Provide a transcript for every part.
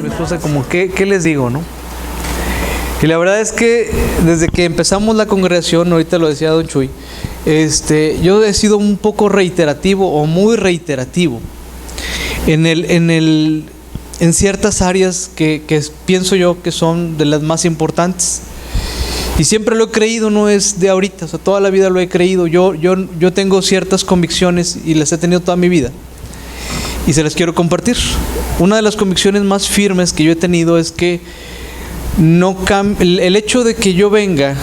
mi esposa como, ¿qué les digo, no? Y la verdad es que desde que empezamos la congregación, ahorita lo decía Don Chuy, yo he sido un poco reiterativo o muy reiterativo en ciertas áreas que pienso yo que son de las más importantes. Y siempre lo he creído, no es de ahorita, o sea, toda la vida lo he creído. Yo tengo ciertas convicciones y las he tenido toda mi vida. Y se las quiero compartir. Una de las convicciones más firmes que yo he tenido es que el hecho de que yo venga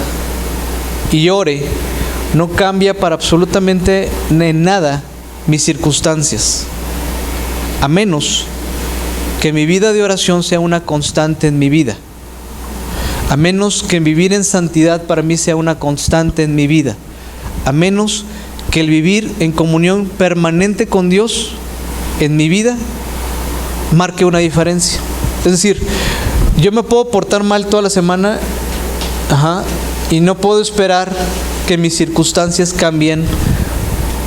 y ore no cambia para absolutamente en nada mis circunstancias, a menos que mi vida de oración sea una constante en mi vida, a menos que vivir en santidad para mí sea una constante en mi vida, a menos que el vivir en comunión permanente con Dios en mi vida marque una diferencia. Es decir, yo me puedo portar mal toda la semana, y no puedo esperar que mis circunstancias cambien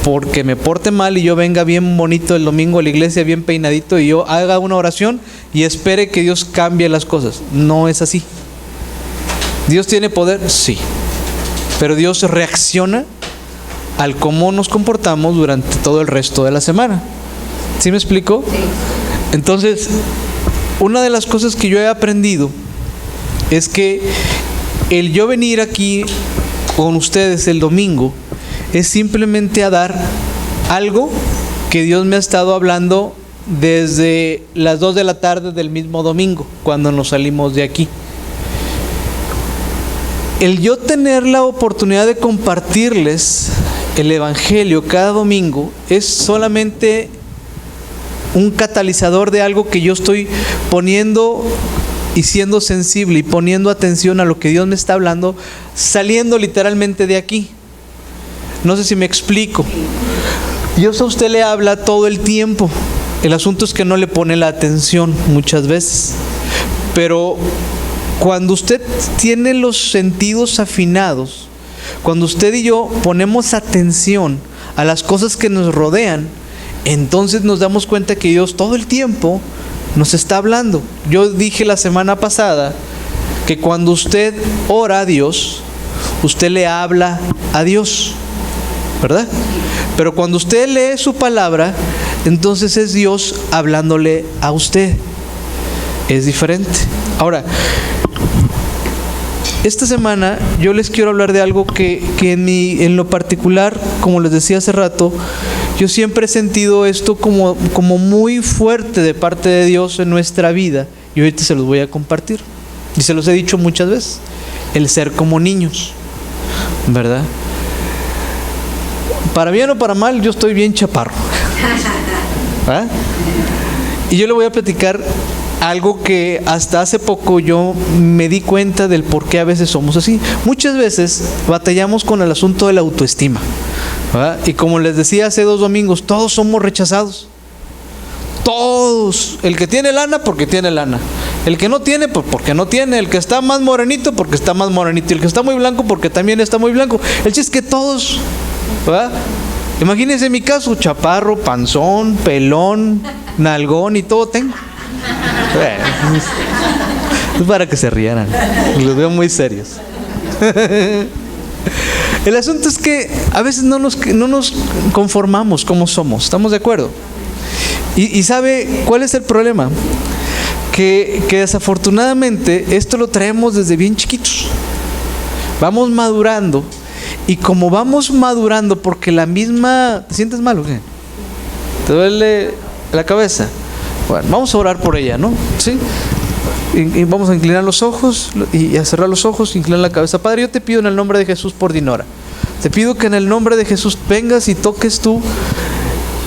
porque me porte mal y yo venga bien bonito el domingo a la iglesia, bien peinadito, y yo haga una oración y espere que Dios cambie las cosas. No es así. ¿Dios tiene poder? Sí. Pero Dios reacciona al cómo nos comportamos durante todo el resto de la semana. ¿Sí me explico? Sí. Entonces, una de las cosas que yo he aprendido es que el yo venir aquí con ustedes el domingo es simplemente a dar algo que Dios me ha estado hablando desde las 2 de la tarde del mismo domingo, cuando nos salimos de aquí. El yo tener la oportunidad de compartirles el Evangelio cada domingo es solamente un catalizador de algo que yo estoy poniendo y siendo sensible y poniendo atención a lo que Dios me está hablando, saliendo literalmente de aquí. No sé si me explico. Dios a usted le habla todo el tiempo. El asunto es que no le pone la atención muchas veces. Pero cuando usted tiene los sentidos afinados, cuando usted y yo ponemos atención a las cosas que nos rodean, entonces nos damos cuenta que Dios todo el tiempo nos está hablando. Yo dije la semana pasada que cuando usted ora a Dios, usted le habla a Dios, ¿verdad? Pero cuando usted lee su palabra, entonces es Dios hablándole a usted. Es diferente. Ahora, esta semana yo les quiero hablar de algo que en lo particular, como les decía hace rato, yo siempre he sentido esto como muy fuerte de parte de Dios en nuestra vida, y ahorita se los voy a compartir. Y se los he dicho muchas veces: el ser como niños, ¿verdad? Para bien o para mal, yo estoy bien chaparro, ¿verdad? Y yo le voy a platicar algo que hasta hace poco yo me di cuenta del por qué a veces somos así. Muchas veces batallamos con el asunto de la autoestima, ¿verdad? Y como les decía hace 2 domingos, todos somos rechazados. Todos. El que tiene lana, porque tiene lana. El que no tiene, pues porque no tiene. El que está más morenito, porque está más morenito. Y el que está muy blanco, porque también está muy blanco. El chiste es que todos, ¿verdad? Imagínense mi caso: chaparro, panzón, pelón, nalgón y todo tengo. Es para que se rieran. Los veo muy serios. El asunto es que a veces no nos conformamos como somos. ¿Estamos de acuerdo? Y ¿sabe cuál es el problema? Que desafortunadamente esto lo traemos desde bien chiquitos. Vamos madurando. Y como vamos madurando, porque la misma... ¿Te sientes mal o qué? ¿Te duele la cabeza? Bueno, vamos a orar por ella, ¿no? ¿Sí? Y vamos a inclinar los ojos y a cerrar los ojos, inclinar la cabeza. Padre, yo te pido en el nombre de Jesús por Dinora. Te pido que en el nombre de Jesús vengas y toques tú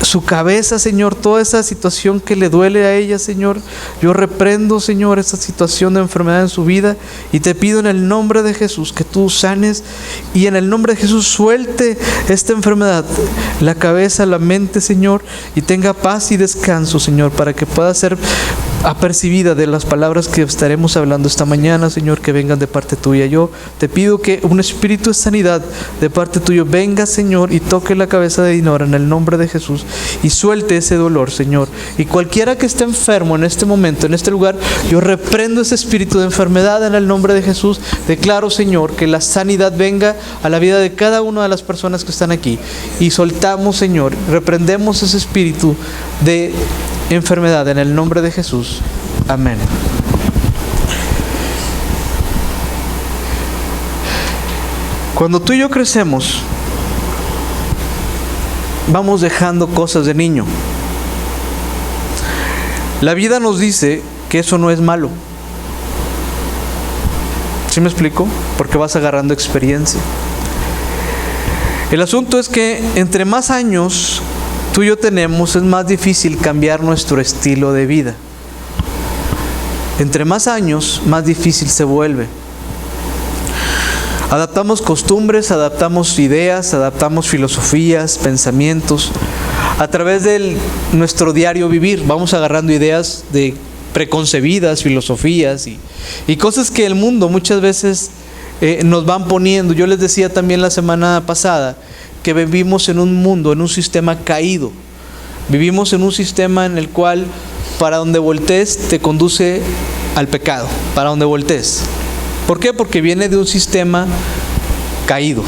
su cabeza, Señor, toda esa situación que le duele a ella, Señor. Yo reprendo, Señor, esa situación de enfermedad en su vida, y te pido en el nombre de Jesús que tú sanes, y en el nombre de Jesús suelte esta enfermedad, la cabeza, la mente, Señor, y tenga paz y descanso, Señor, para que pueda ser apercibida de las palabras que estaremos hablando esta mañana, Señor, que vengan de parte tuya. Yo te pido que un espíritu de sanidad de parte tuya venga, Señor, y toque la cabeza de Dinora en el nombre de Jesús y suelte ese dolor, Señor. Y cualquiera que esté enfermo en este momento, en este lugar, yo reprendo ese espíritu de enfermedad en el nombre de Jesús. Declaro, Señor, que la sanidad venga a la vida de cada una de las personas que están aquí. Y soltamos, Señor, reprendemos ese espíritu de enfermedad en el nombre de Jesús. Amén. Cuando tú y yo crecemos, vamos dejando cosas de niño. La vida nos dice que eso no es malo. ¿Sí me explico? Porque vas agarrando experiencia. El asunto es que entre más años tú y yo tenemos, es más difícil cambiar nuestro estilo de vida. Entre más años, más difícil se vuelve. Adaptamos costumbres, adaptamos ideas, adaptamos filosofías, pensamientos. A través de nuestro diario vivir, vamos agarrando ideas preconcebidas, filosofías y cosas que el mundo muchas veces nos van poniendo. Yo les decía también la semana pasada que vivimos en un mundo, en un sistema caído. Vivimos en un sistema en el cual para donde voltees te conduce al pecado, para donde voltees. ¿Por qué? Porque viene de un sistema caído.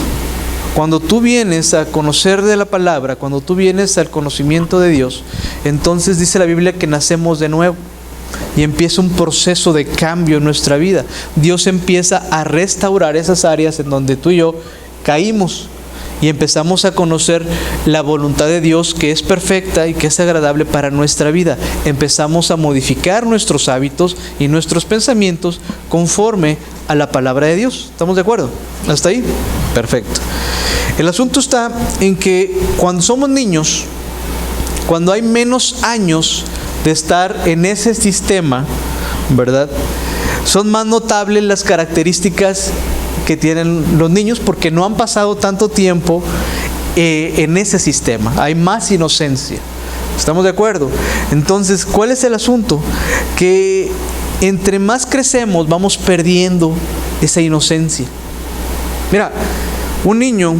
Cuando tú vienes a conocer de la palabra, cuando tú vienes al conocimiento de Dios, entonces dice la Biblia que nacemos de nuevo y empieza un proceso de cambio en nuestra vida. Dios empieza a restaurar esas áreas en donde tú y yo caímos. Y empezamos a conocer la voluntad de Dios, que es perfecta y que es agradable para nuestra vida. Empezamos a modificar nuestros hábitos y nuestros pensamientos conforme a la palabra de Dios. ¿Estamos de acuerdo? ¿Hasta ahí? Perfecto. El asunto está en que cuando somos niños, cuando hay menos años de estar en ese sistema, ¿verdad?, son más notables las características que tienen los niños porque no han pasado tanto tiempo en ese sistema. Hay más inocencia. ¿Estamos de acuerdo? Entonces, ¿cuál es el asunto? Que entre más crecemos vamos perdiendo esa inocencia. Mira, un niño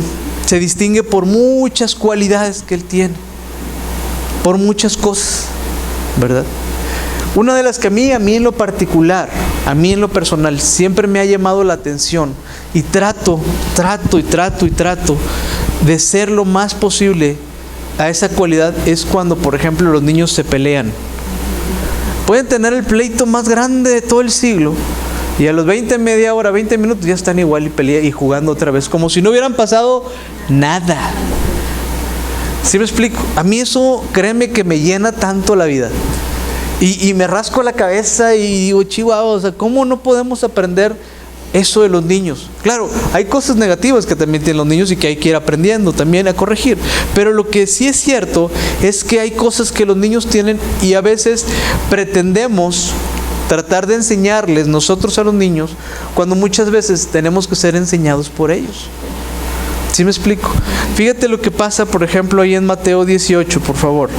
se distingue por muchas cualidades que él tiene, por muchas cosas, ¿verdad? Una de las que a mí en lo particular, a mí en lo personal, siempre me ha llamado la atención y trato de ser lo más posible a esa cualidad, es cuando, por ejemplo, los niños se pelean. Pueden tener el pleito más grande de todo el siglo y a los 20 minutos ya están igual y pelean y jugando otra vez, como si no hubieran pasado nada. ¿Sí me explico? A mí eso, créeme que me llena tanto la vida. Y me rasco la cabeza y digo, chihuahua, o sea, ¿cómo no podemos aprender eso de los niños? Claro, hay cosas negativas que también tienen los niños y que hay que ir aprendiendo también a corregir. Pero lo que sí es cierto es que hay cosas que los niños tienen y a veces pretendemos tratar de enseñarles nosotros a los niños cuando muchas veces tenemos que ser enseñados por ellos. ¿Sí me explico? Fíjate lo que pasa, por ejemplo, ahí en Mateo 18, por favor.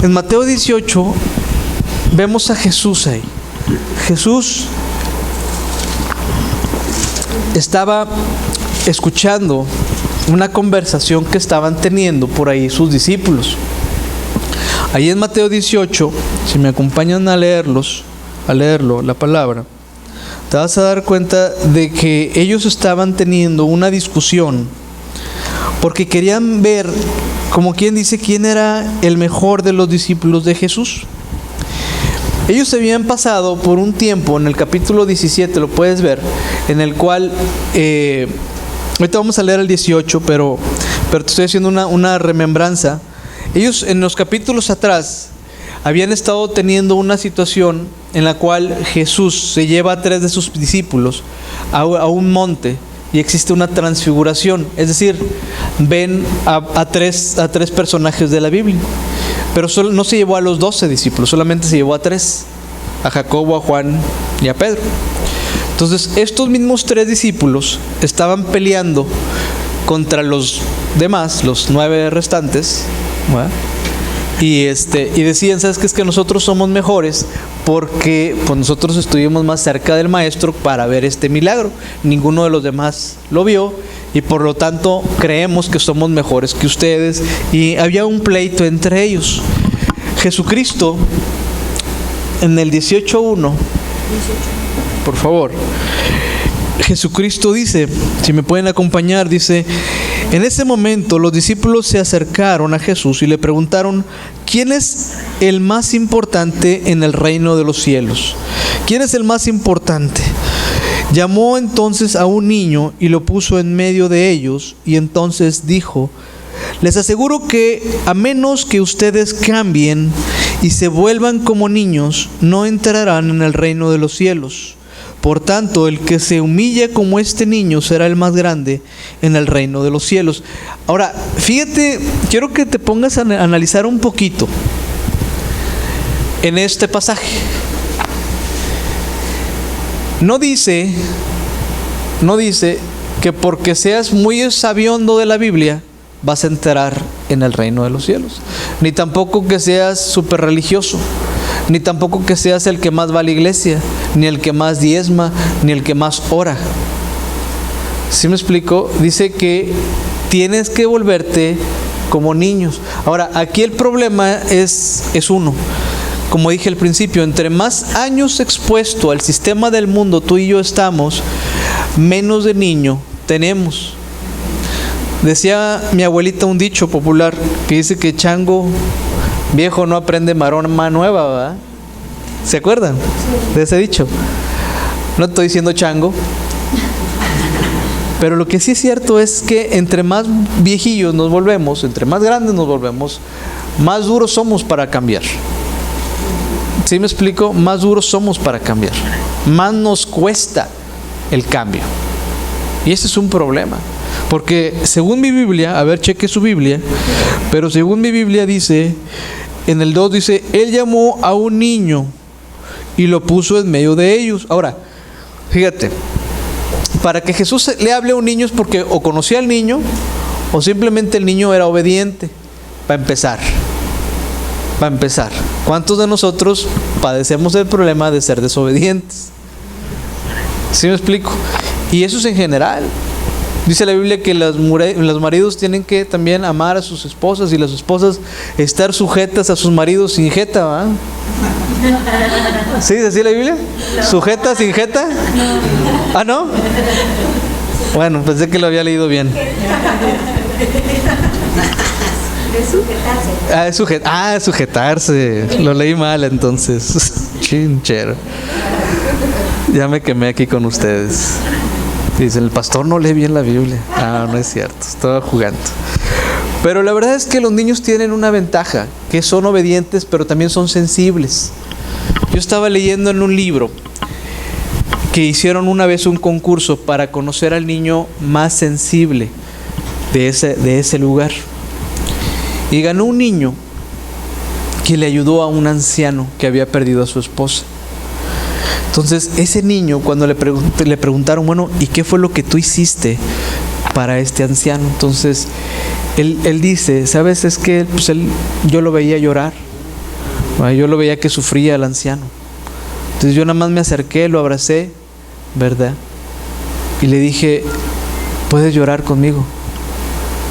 En Mateo 18 vemos a Jesús ahí. Jesús estaba escuchando una conversación que estaban teniendo por ahí sus discípulos. Ahí en Mateo 18, si me acompañan a leerlo, la palabra, te vas a dar cuenta de que ellos estaban teniendo una discusión porque querían ver, como quien dice, quién era el mejor de los discípulos de Jesús. Ellos habían pasado por un tiempo, en el capítulo 17 lo puedes ver, en el cual, ahorita vamos a leer el 18, pero te estoy haciendo una remembranza. Ellos en los capítulos atrás habían estado teniendo una situación en la cual Jesús se lleva a 3 de sus discípulos a un monte y existe una transfiguración, es decir, ven a tres personajes de la Biblia, pero no se llevó a los 12 discípulos, solamente se llevó a 3, a Jacobo, a Juan y a Pedro. Entonces estos mismos 3 discípulos estaban peleando contra los demás, los 9 restantes, ¿verdad?, Y decían, ¿sabes qué? Es que nosotros somos mejores porque pues nosotros estuvimos más cerca del maestro para ver este milagro. Ninguno de los demás lo vio y por lo tanto creemos que somos mejores que ustedes. Y había un pleito entre ellos. Jesucristo en el 18:1, por favor, Jesucristo dice, si me pueden acompañar, dice: en ese momento los discípulos se acercaron a Jesús y le preguntaron: ¿quién es el más importante en el reino de los cielos? ¿Quién es el más importante? Llamó entonces a un niño y lo puso en medio de ellos, y entonces dijo: les aseguro que a menos que ustedes cambien y se vuelvan como niños, no entrarán en el reino de los cielos. Por tanto, el que se humilla como este niño será el más grande en el reino de los cielos. Ahora, fíjate, quiero que te pongas a analizar un poquito en este pasaje. No dice que porque seas muy sabiondo de la Biblia vas a entrar en el reino de los cielos. Ni tampoco que seas súper religioso. Ni tampoco que seas el que más va a la iglesia, ni el que más diezma, ni el que más ora. ¿Sí me explico? Dice que tienes que volverte como niños. Ahora, aquí el problema es uno. Como dije al principio, entre más años expuesto al sistema del mundo tú y yo estamos, menos de niño tenemos. Decía mi abuelita un dicho popular que dice que chango viejo no aprende maroma nueva, ¿verdad? ¿Se acuerdan de ese dicho? No estoy diciendo chango, pero lo que sí es cierto es que entre más viejillos nos volvemos, entre más grandes nos volvemos, más duros somos para cambiar. ¿Sí me explico? Más duros somos para cambiar. Más nos cuesta el cambio. Y ese es un problema. Porque según mi Biblia, a ver, cheque su Biblia, pero según mi Biblia dice, en el 2 dice: él llamó a un niño y lo puso en medio de ellos. Ahora, fíjate, para que Jesús le hable a un niño es porque o conocía al niño o simplemente el niño era obediente. Para empezar, ¿cuántos de nosotros padecemos el problema de ser desobedientes? ¿Sí me explico? Y eso es en general. Dice la Biblia que los maridos tienen que también amar a sus esposas y las esposas estar sujetas a sus maridos sin jeta, ¿va? ¿Sí? ¿Decía la Biblia? No. ¿Sujeta sin jeta? No. ¿Ah, no? Bueno, pensé que lo había leído bien. Es sujetarse. Lo leí mal entonces. Chinchero. Ya me quemé aquí con ustedes. Dicen, el pastor no lee bien la Biblia. Ah, no es cierto, estaba jugando. Pero la verdad es que los niños tienen una ventaja, que son obedientes, pero también son sensibles. Yo estaba leyendo en un libro que hicieron una vez un concurso para conocer al niño más sensible de ese lugar. Y ganó un niño que le ayudó a un anciano que había perdido a su esposa. Entonces, ese niño, cuando le preguntaron, bueno, ¿y qué fue lo que tú hiciste para este anciano? Entonces, él dice, ¿sabes? Es que pues yo lo veía llorar. Yo lo veía que sufría el anciano. Entonces, yo nada más me acerqué, lo abracé, ¿verdad? Y le dije, ¿puedes llorar conmigo?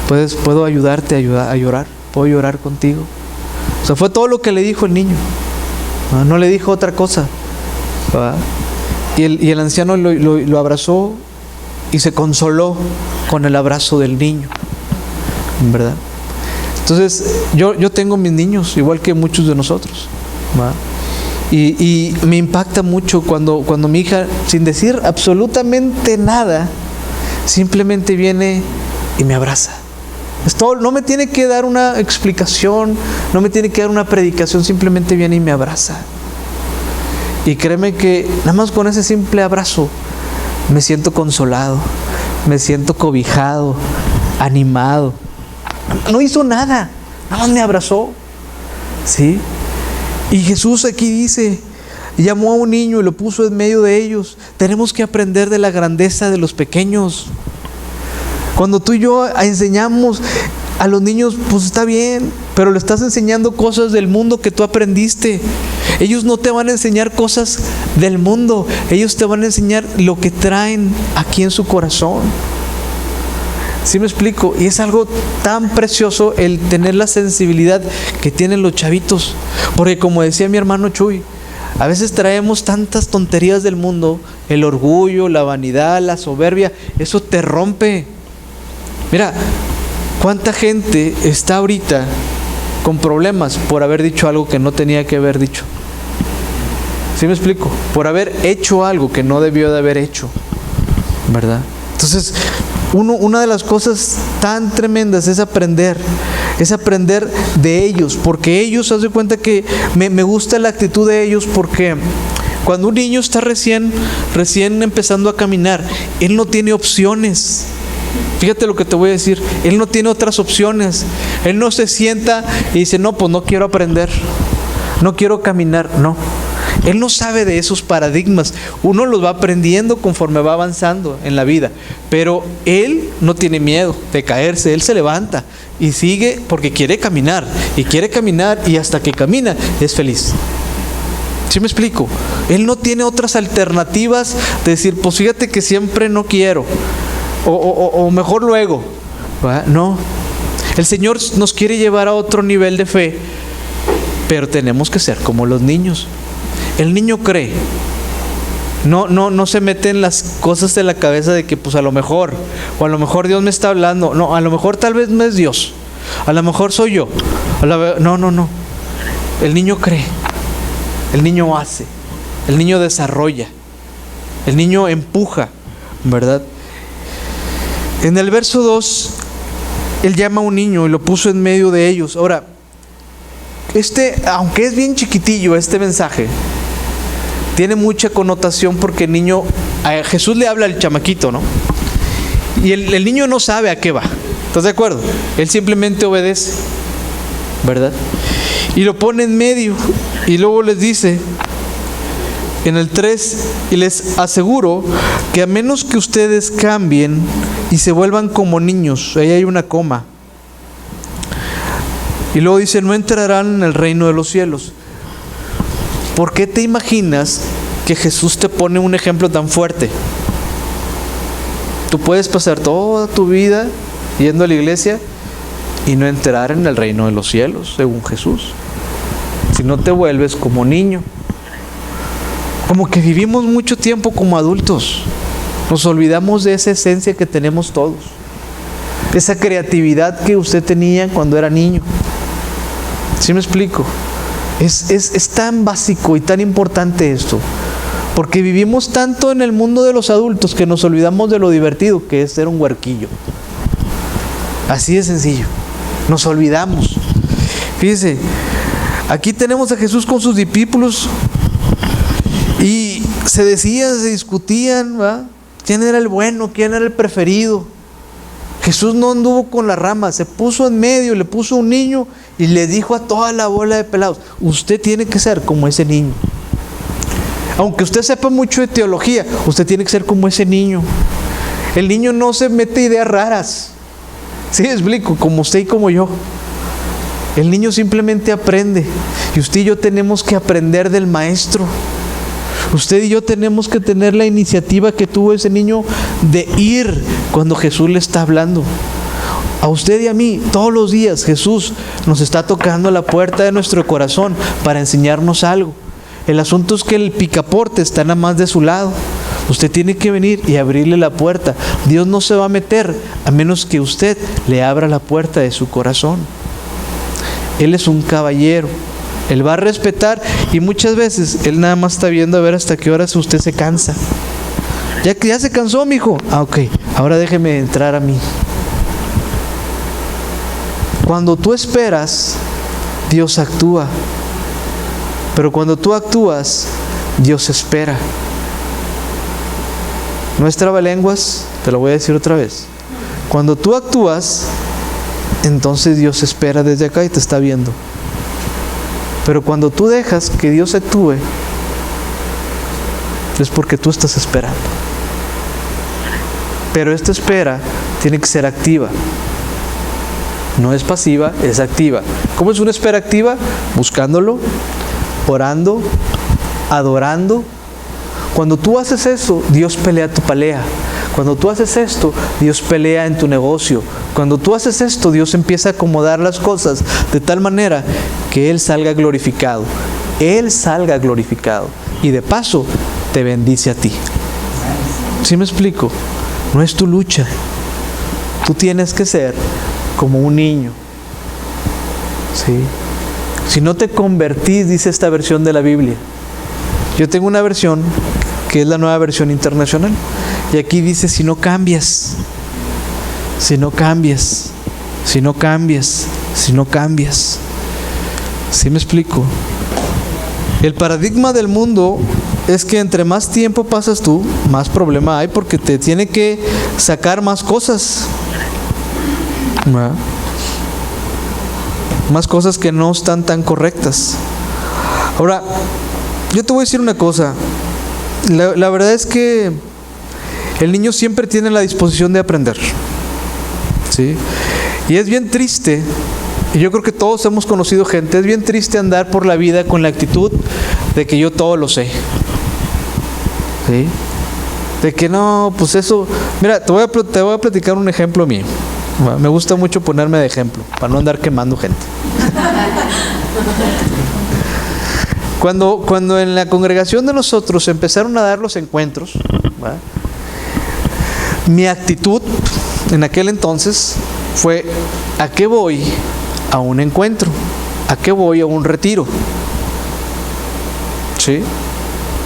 ¿Puedo ayudarte a llorar? ¿Puedo llorar contigo? O sea, fue todo lo que le dijo el niño. No le dijo otra cosa. ¿verdad? Y el anciano lo abrazó y se consoló con el abrazo del niño, ¿verdad? Entonces yo tengo mis niños igual que muchos de nosotros, ¿verdad? Y me impacta mucho cuando mi hija, sin decir absolutamente nada, simplemente viene y me abraza. Es todo, no me tiene que dar una explicación, no me tiene que dar una predicación, simplemente viene y me abraza. Y créeme que nada más con ese simple abrazo me siento consolado, me siento cobijado, animado. No hizo nada, nada más me abrazó, ¿sí? Y Jesús aquí dice, llamó a un niño y lo puso en medio de ellos. Tenemos que aprender de la grandeza de los pequeños. Cuando tú y yo enseñamos a los niños, pues está bien, pero le estás enseñando cosas del mundo que tú aprendiste. Ellos no te van a enseñar cosas del mundo, ellos te van a enseñar lo que traen aquí en su corazón. ¿Sí me explico? Y es algo tan precioso el tener la sensibilidad que tienen los chavitos. Porque como decía mi hermano Chuy, a veces traemos tantas tonterías del mundo, el orgullo, la vanidad, la soberbia, eso te rompe. Mira, ¿cuánta gente está ahorita con problemas por haber dicho algo que no tenía que haber dicho? ¿Sí me explico? Por haber hecho algo que no debió de haber hecho, ¿verdad? Entonces, una de las cosas tan tremendas es aprender de ellos, porque ellos, haz de cuenta que me gusta la actitud de ellos, porque cuando un niño está recién empezando a caminar, él no tiene opciones. Fíjate lo que te voy a decir, él no tiene otras opciones. Él no se sienta y dice, no, pues no quiero aprender, no quiero caminar, no. Él no sabe de esos paradigmas. Uno los va aprendiendo conforme va avanzando en la vida. Pero él no tiene miedo de caerse. Él se levanta y sigue porque quiere caminar. Y quiere caminar y hasta que camina es feliz. ¿Sí me explico? Él no tiene otras alternativas de decir, pues fíjate que siempre no quiero. O mejor luego. ¿Va? No. El Señor nos quiere llevar a otro nivel de fe. Pero tenemos que ser como los niños. El niño cree, no se mete en las cosas de la cabeza de que pues a lo mejor, o a lo mejor Dios me está hablando. No, a lo mejor tal vez no es Dios, a lo mejor soy yo. No. El niño cree, el niño hace, el niño desarrolla, el niño empuja, ¿verdad? En el verso 2, Él llama a un niño y lo puso en medio de ellos. Ahora, aunque es bien chiquitillo este mensaje, tiene mucha connotación porque el niño, a Jesús le habla al chamaquito, ¿no? Y el niño no sabe a qué va. ¿Estás de acuerdo? Él simplemente obedece, ¿verdad? Y lo pone en medio y luego les dice en el 3, y les aseguro que a menos que ustedes cambien y se vuelvan como niños, ahí hay una coma. Y luego dice, no entrarán en el reino de los cielos. ¿Por qué te imaginas que Jesús te pone un ejemplo tan fuerte? Tú puedes pasar toda tu vida yendo a la iglesia y no entrar en el reino de los cielos, según Jesús, si no te vuelves como niño. Como que vivimos mucho tiempo como adultos, nos olvidamos de esa esencia que tenemos todos, esa creatividad que usted tenía cuando era niño. ¿Sí me explico? Es tan básico y tan importante esto, porque vivimos tanto en el mundo de los adultos que nos olvidamos de lo divertido que es ser un huerquillo. Así de sencillo, nos olvidamos. Fíjese, aquí tenemos a Jesús con sus discípulos y se discutían, ¿va? ¿Quién era el bueno? ¿Quién era el preferido? Jesús no anduvo con la rama, se puso en medio, le puso un niño y le dijo a toda la bola de pelados, usted tiene que ser como ese niño. Aunque usted sepa mucho de teología, usted tiene que ser como ese niño. El niño no se mete ideas raras. ¿Sí me explico? Como usted y como yo. El niño simplemente aprende. Y usted y yo tenemos que aprender del maestro. Usted y yo tenemos que tener la iniciativa que tuvo ese niño de ir cuando Jesús le está hablando. A usted y a mí, todos los días Jesús nos está tocando la puerta de nuestro corazón para enseñarnos algo. El asunto es que el picaporte está nada más de su lado. Usted tiene que venir y abrirle la puerta. Dios no se va a meter a menos que usted le abra la puerta de su corazón. Él es un caballero. Él va a respetar y muchas veces Él nada más está viendo a ver hasta qué horas usted se cansa. Ya se cansó, mijo. Ok, ahora déjeme entrar a mí. Cuando tú esperas, Dios actúa. Pero cuando tú actúas, Dios espera. No es trabalenguas, te lo voy a decir otra vez. Cuando tú actúas, entonces Dios espera desde acá y te está viendo. Pero cuando tú dejas que Dios actúe, es porque tú estás esperando. Pero esta espera tiene que ser activa. No es pasiva, es activa. ¿Cómo es una espera activa? Buscándolo, orando, adorando. Cuando tú haces eso, Dios pelea tu pelea. Cuando tú haces esto, Dios pelea en tu negocio. Cuando tú haces esto, Dios empieza a acomodar las cosas de tal manera que Él salga glorificado. Él salga glorificado. Y de paso, te bendice a ti. ¿Sí me explico? No es tu lucha. Tú tienes que ser como un niño. ¿Sí? Si no te convertís, dice esta versión de la Biblia. Yo tengo una versión que es la Nueva Versión Internacional. Y aquí dice, si no cambias, si no cambias, si no cambias, si no cambias. ¿Sí me explico? El paradigma del mundo es que entre más tiempo pasas tú, más problema hay, porque te tiene que sacar más cosas. ¿Verdad? Más cosas que no están tan correctas. Ahora, yo te voy a decir una cosa. La verdad es que el niño siempre tiene la disposición de aprender. ¿Sí? Y es bien triste, y yo creo que todos hemos conocido gente, es bien triste andar por la vida con la actitud de que yo todo lo sé. ¿Sí? De que no, pues eso... Mira, te voy a platicar un ejemplo mío. Me gusta mucho ponerme de ejemplo, para no andar quemando gente. Cuando en la congregación de nosotros empezaron a dar los encuentros, ¿verdad? Mi actitud en aquel entonces fue: ¿a qué voy a un encuentro? ¿A qué voy a un retiro? ¿Sí?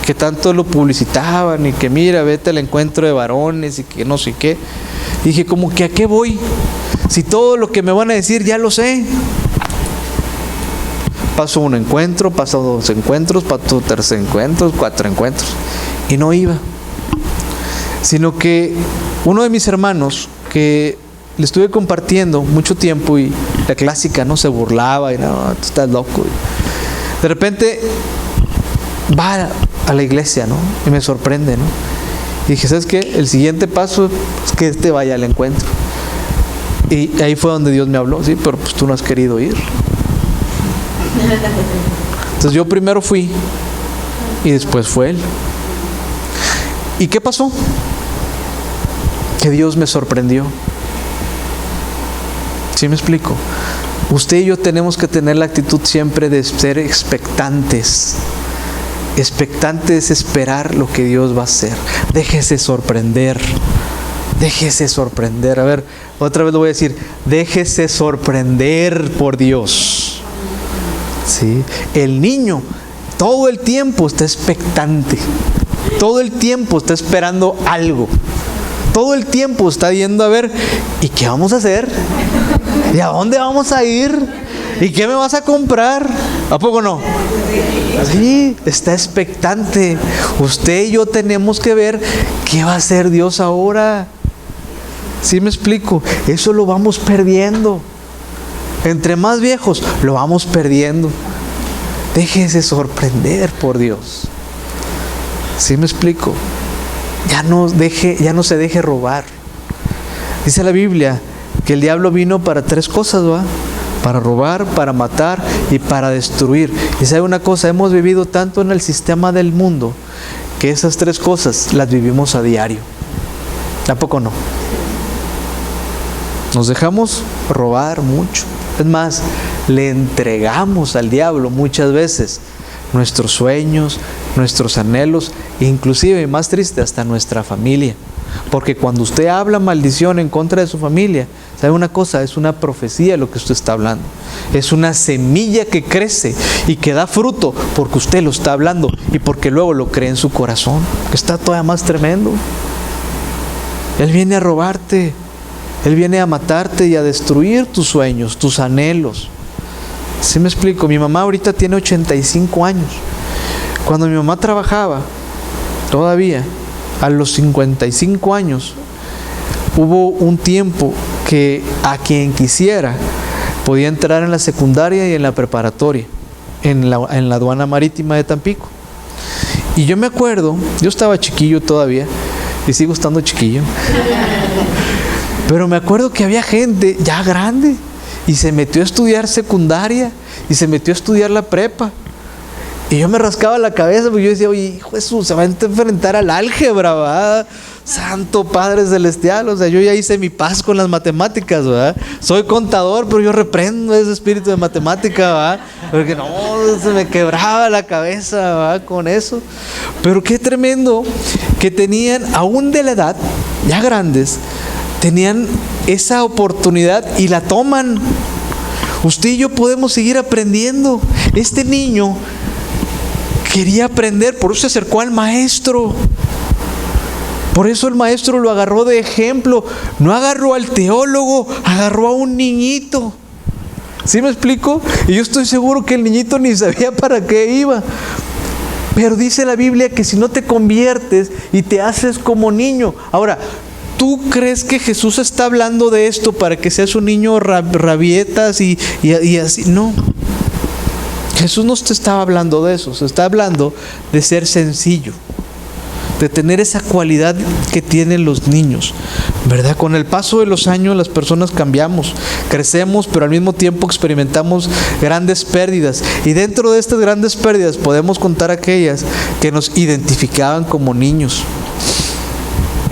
Que tanto lo publicitaban y que mira, vete al encuentro de varones y que no sé qué. Dije, como que ¿a qué voy? Si todo lo que me van a decir ya lo sé. Pasó un encuentro, pasó 2 encuentros, pasó 3 encuentros, 4 encuentros, y no iba. Sino que uno de mis hermanos, que le estuve compartiendo mucho tiempo, y la clásica, ¿no? Se burlaba y no, tú estás loco. De repente va a la iglesia, ¿no? Y me sorprende, ¿no? Y dije, ¿sabes qué? El siguiente paso es que este vaya al encuentro. Y ahí fue donde Dios me habló, sí, pero pues tú no has querido ir. Entonces yo primero fui y después fue él. ¿Y qué pasó? Que Dios me sorprendió. ¿Sí me explico? Usted y yo tenemos que tener la actitud siempre de ser expectantes. Expectante es esperar lo que Dios va a hacer. Déjese sorprender. Déjese sorprender. A ver, otra vez lo voy a decir. Déjese sorprender por Dios. ¿Sí? El niño todo el tiempo está expectante. Todo el tiempo está esperando algo. Todo el tiempo está yendo a ver, ¿y qué vamos a hacer? ¿Y a dónde vamos a ir? ¿Y qué me vas a comprar? ¿A poco no? Sí, está expectante. Usted y yo tenemos que ver qué va a hacer Dios ahora. ¿Sí me explico? Eso lo vamos perdiendo. Entre más viejos, lo vamos perdiendo. Déjese sorprender por Dios. ¿Sí me explico? Ya no se deje robar. Dice la Biblia que el diablo vino para 3 cosas, ¿va? Para robar, para matar y para destruir. Y sabe una cosa, hemos vivido tanto en el sistema del mundo que esas 3 cosas las vivimos a diario. ¿Tampoco no? Nos dejamos robar mucho. Es más, le entregamos al diablo muchas veces nuestros sueños, nuestros anhelos, inclusive, más triste, hasta nuestra familia. Porque cuando usted habla maldición en contra de su familia, ¿sabe una cosa? Es una profecía lo que usted está hablando. Es una semilla que crece y que da fruto porque usted lo está hablando y porque luego lo cree en su corazón, que está todavía más tremendo. Él viene a robarte. Él viene a matarte y a destruir tus sueños, tus anhelos. ¿Sí me explico? Mi mamá ahorita tiene 85 años. Cuando mi mamá trabajaba, todavía, a los 55 años, hubo un tiempo que a quien quisiera podía entrar en la secundaria y en la preparatoria, en la aduana marítima de Tampico. Y yo me acuerdo, yo estaba chiquillo todavía, y sigo estando chiquillo. Pero me acuerdo que había gente ya grande y se metió a estudiar secundaria y se metió a estudiar la prepa. Y yo me rascaba la cabeza porque yo decía, oye, hijo Jesús, se va a enfrentar al álgebra, ¿verdad? Santo Padre Celestial, o sea, yo ya hice mi paz con las matemáticas, ¿verdad? Soy contador, pero yo reprendo ese espíritu de matemática, ¿verdad? Porque no, se me quebraba la cabeza, ¿verdad? Con eso. Pero qué tremendo que tenían, aún de la edad, ya grandes, tenían esa oportunidad y la toman. Usted y yo podemos seguir aprendiendo. Este niño quería aprender, por eso se acercó al maestro. Por eso el maestro lo agarró de ejemplo. No agarró al teólogo, agarró a un niñito. ¿Sí me explico? Y yo estoy seguro que el niñito ni sabía para qué iba. Pero dice la Biblia que si no te conviertes y te haces como niño. Ahora, ¿tú crees que Jesús está hablando de esto para que seas un niño rabietas y así? No. Jesús no te estaba hablando de eso, se está hablando de ser sencillo, de tener esa cualidad que tienen los niños, ¿verdad? Con el paso de los años las personas cambiamos, crecemos, pero al mismo tiempo experimentamos grandes pérdidas. Y dentro de estas grandes pérdidas podemos contar aquellas que nos identificaban como niños.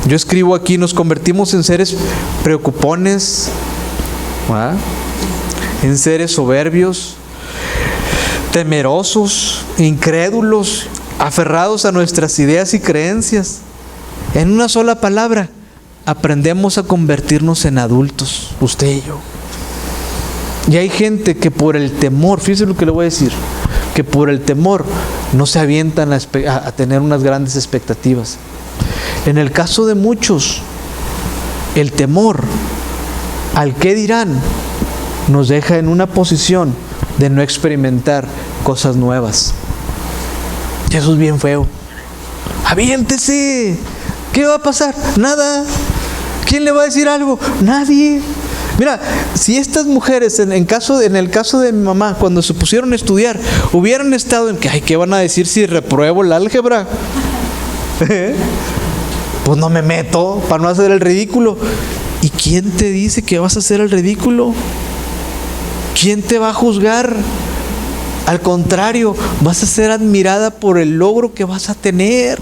Yo escribo aquí, nos convertimos en seres preocupones, ¿verdad? En seres soberbios, temerosos, incrédulos, aferrados a nuestras ideas y creencias. En una sola palabra, aprendemos a convertirnos en adultos, usted y yo. Y hay gente que por el temor, fíjese lo que le voy a decir, que por el temor no se avientan a tener unas grandes expectativas. En el caso de muchos, el temor al qué dirán nos deja en una posición de no experimentar cosas nuevas. Y eso es bien feo. Aviéntese. ¿Qué va a pasar? Nada. ¿Quién le va a decir algo? Nadie. Mira, si estas mujeres, en el caso de mi mamá, cuando se pusieron a estudiar, hubieran estado en que, ay, ¿qué van a decir si repruebo el álgebra? Pues no me meto para no hacer el ridículo. ¿Y quién te dice que vas a hacer el ridículo? ¿Quién te va a juzgar? Al contrario, vas a ser admirada por el logro que vas a tener.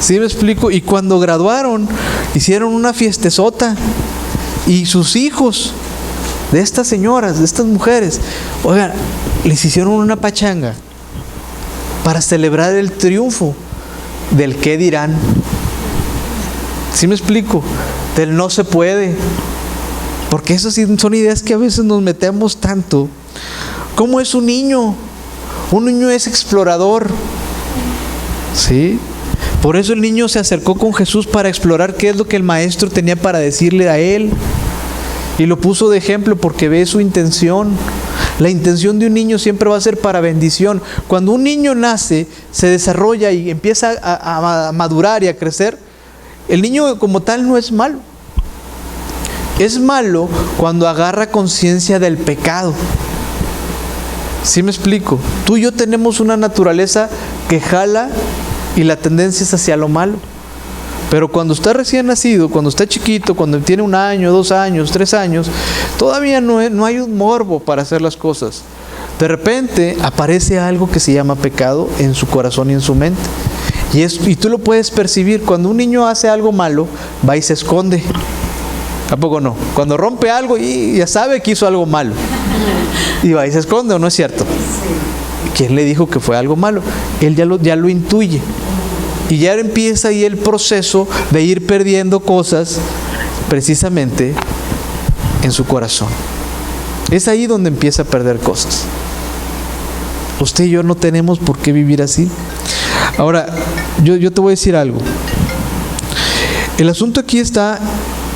¿Sí me explico? Y cuando graduaron, hicieron una fiestezota. Y sus hijos de estas señoras, de estas mujeres, oigan, les hicieron una pachanga para celebrar el triunfo del qué dirán. ¿Sí me explico? Del no se puede. Porque esas son ideas que a veces nos metemos tanto. ¿Cómo es un niño? Un niño es explorador. ¿Sí? Por eso el niño se acercó con Jesús para explorar qué es lo que el maestro tenía para decirle a él. Y lo puso de ejemplo porque ve su intención. La intención de un niño siempre va a ser para bendición. Cuando un niño nace, se desarrolla y empieza a madurar y a crecer, el niño como tal no es malo. Es malo cuando agarra conciencia del pecado. ¿Sí me explico? Tú y yo tenemos una naturaleza que jala y la tendencia es hacia lo malo. Pero cuando está recién nacido, cuando está chiquito, cuando tiene 1 año, 2 años, 3 años, todavía no hay un morbo para hacer las cosas. De repente aparece algo que se llama pecado en su corazón y en su mente. Y tú lo puedes percibir. Cuando un niño hace algo malo, va y se esconde. ¿A poco no? Cuando rompe algo y ya sabe que hizo algo malo. Y va y se esconde, ¿o no es cierto? ¿Quién le dijo que fue algo malo? Él ya lo intuye. Y ya empieza ahí el proceso de ir perdiendo cosas precisamente en su corazón. Es ahí donde empieza a perder cosas. Usted y yo no tenemos por qué vivir así. Ahora, yo te voy a decir algo. El asunto aquí está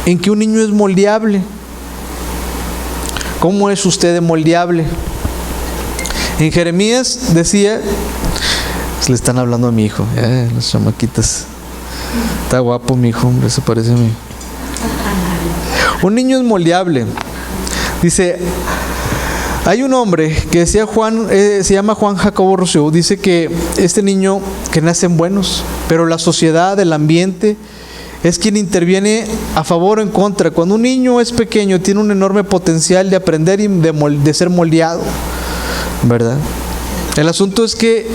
en que un niño es moldeable. ¿Cómo es usted de moldeable? En Jeremías decía, le están hablando a mi hijo, las chamaquitas. Está guapo mi hijo, hombre, se parece a mí. Un niño es moldeable. Dice, hay un hombre que decía Juan, se llama Juan Jacobo Rousseau, dice que este niño que nacen buenos, pero la sociedad, el ambiente es quien interviene a favor o en contra. Cuando un niño es pequeño, tiene un enorme potencial de aprender y de ser moldeado, ¿verdad? El asunto es que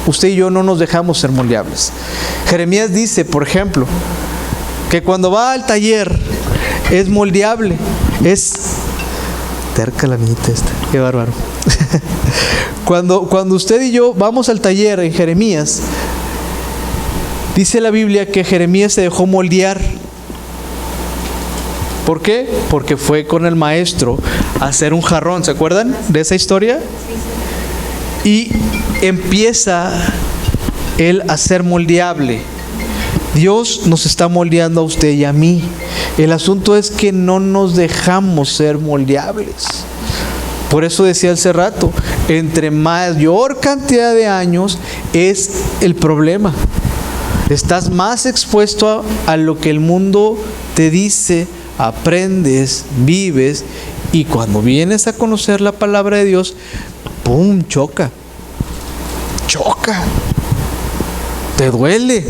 usted y yo no nos dejamos ser moldeables. Jeremías dice, por ejemplo, que cuando va al taller es moldeable, es terca la niñita esta, qué bárbaro. Cuando usted y yo vamos al taller en Jeremías, dice la Biblia que Jeremías se dejó moldear. ¿Por qué? Porque fue con el maestro a hacer un jarrón. ¿Se acuerdan de esa historia? Y empieza él a ser moldeable. Dios nos está moldeando a usted y a mí. El asunto es que no nos dejamos ser moldeables. Por eso decía hace rato, entre mayor cantidad de años es el problema. Estás más expuesto a lo que el mundo te dice, aprendes, vives, y cuando vienes a conocer la palabra de Dios, ¡pum!, choca. Te duele.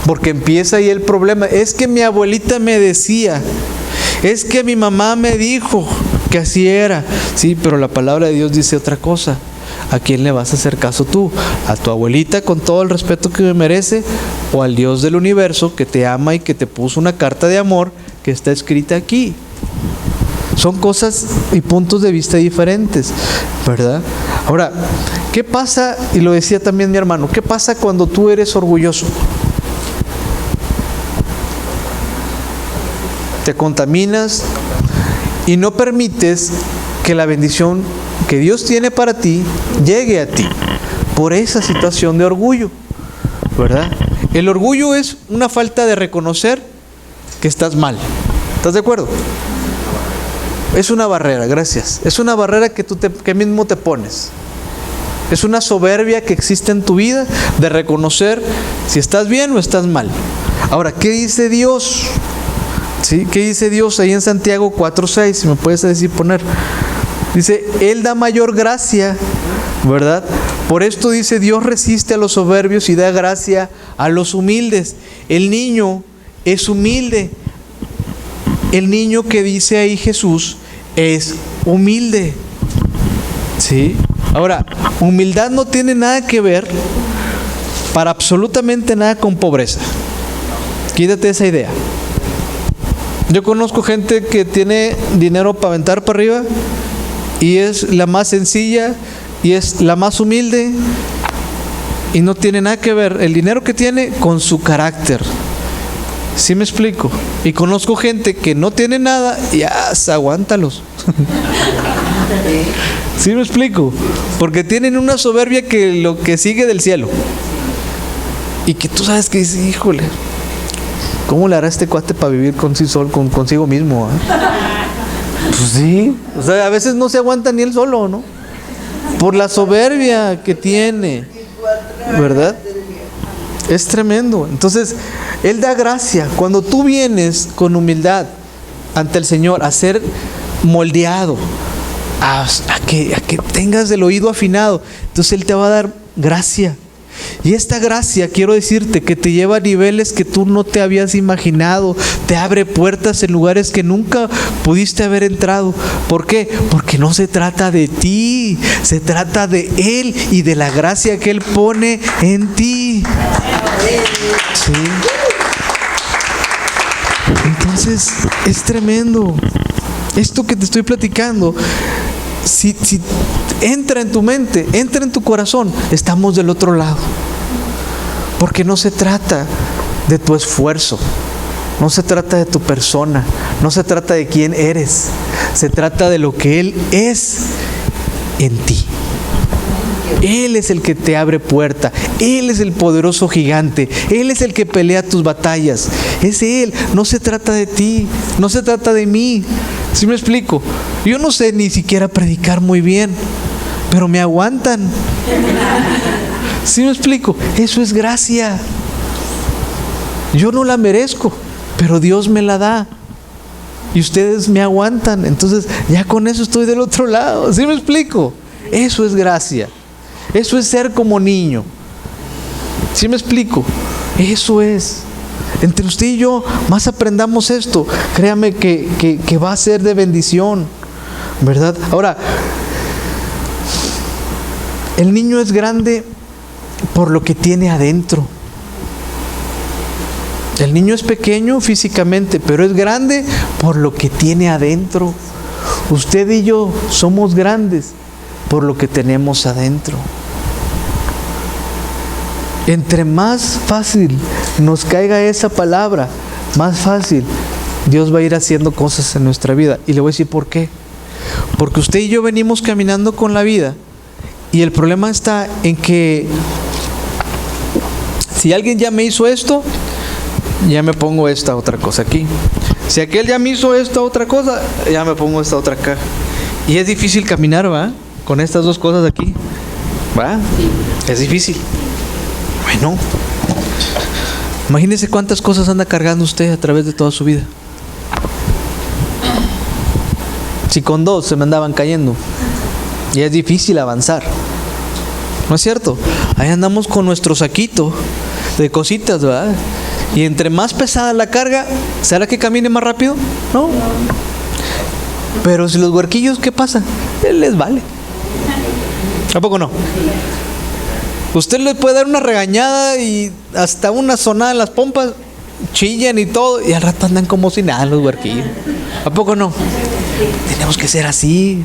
Porque empieza ahí el problema. Es que mi abuelita me decía, es que mi mamá me dijo que así era. Sí, pero la palabra de Dios dice otra cosa. ¿A quién le vas a hacer caso tú? ¿A tu abuelita con todo el respeto que me merece? ¿O al Dios del universo que te ama y que te puso una carta de amor que está escrita aquí? Son cosas y puntos de vista diferentes, ¿verdad? Ahora, ¿qué pasa? Y lo decía también mi hermano, ¿qué pasa cuando tú eres orgulloso? Te contaminas y no permites que la bendición que Dios tiene para ti llegue a ti por esa situación de orgullo, ¿verdad? El orgullo es una falta de reconocer que estás mal. ¿Estás de acuerdo? Es una barrera, gracias. Es una barrera que mismo te pones. Es una soberbia que existe en tu vida de reconocer si estás bien o estás mal. Ahora, ¿qué dice Dios? ¿Sí? ¿Qué dice Dios ahí en Santiago 4:6? Si me puedes decir poner. Dice, Él da mayor gracia, ¿verdad? Por esto dice, Dios resiste a los soberbios y da gracia a los humildes. El niño es humilde. El niño que dice ahí Jesús es humilde. ¿Sí? Ahora, humildad no tiene nada que ver para absolutamente nada con pobreza. Quítate esa idea. Yo conozco gente que tiene dinero para aventar para arriba y es la más sencilla y es la más humilde y no tiene nada que ver el dinero que tiene con su carácter. ¿Sí me explico? Y conozco gente que no tiene nada y aguántalos. ¿Sí me explico? Porque tienen una soberbia que lo que sigue del cielo. Y que tú sabes que dices, híjole, ¿cómo le hará este cuate para vivir consigo mismo? Pues sí, o sea, a veces no se aguanta ni él solo, ¿no? Por la soberbia que tiene, ¿verdad? Es tremendo. Entonces, Él da gracia. Cuando tú vienes con humildad ante el Señor a ser moldeado, a que tengas el oído afinado, entonces Él te va a dar gracia. Y esta gracia, quiero decirte, que te lleva a niveles que tú no te habías imaginado, te abre puertas en lugares que nunca pudiste haber entrado. ¿Por qué? Porque no se trata de ti, se trata de Él y de la gracia que Él pone en ti. ¿Sí? Entonces, es tremendo. Esto que te estoy platicando, si entra en tu mente, entra en tu corazón, estamos del otro lado. Porque no se trata de tu esfuerzo, no se trata de tu persona, no se trata de quién eres, se trata de lo que Él es en ti. Él es el que te abre puerta, Él es el poderoso gigante, Él es el que pelea tus batallas, es Él. No se trata de ti, no se trata de mí. ¿Sí me explico? Yo no sé ni siquiera predicar muy bien, pero me aguantan. ¿Sí me explico? Eso es gracia. Yo no la merezco, pero Dios me la da. Y ustedes me aguantan. Entonces ya con eso estoy del otro lado. ¿Sí me explico? Eso es gracia. Eso es ser como niño. ¿Sí me explico? Eso es. entre usted y yo más aprendamos esto, créame que va a ser de bendición, ¿verdad? Ahora, el niño es grande por lo que tiene adentro. El niño es pequeño físicamente, pero es grande por lo que tiene adentro. Usted y yo somos grandes por lo que tenemos adentro. Entre más fácil nos caiga esa palabra, más fácil Dios va a ir haciendo cosas en nuestra vida. Y le voy a decir por qué. Porque usted y yo venimos caminando con la vida, y el problema está en que si alguien ya me hizo esto, ya me pongo esta otra cosa aquí. Si aquel ya me hizo esta otra cosa, ya me pongo esta otra acá. Y es difícil caminar, ¿va? Con estas dos cosas aquí, ¿va? Es difícil. Bueno, imagínese cuántas cosas anda cargando usted a través de toda su vida. Si con dos se me andaban cayendo, y es difícil avanzar, ¿no es cierto? Ahí andamos con nuestro saquito de cositas, ¿verdad? Y entre más pesada la carga, ¿será que camine más rápido? No. Pero si los huerquillos, ¿qué pasa? Les vale. ¿A poco no? Usted le puede dar una regañada y hasta una sonada en las pompas, chillan y todo, y al rato andan como si nada los huerquillos. ¿A poco no? Tenemos que ser así.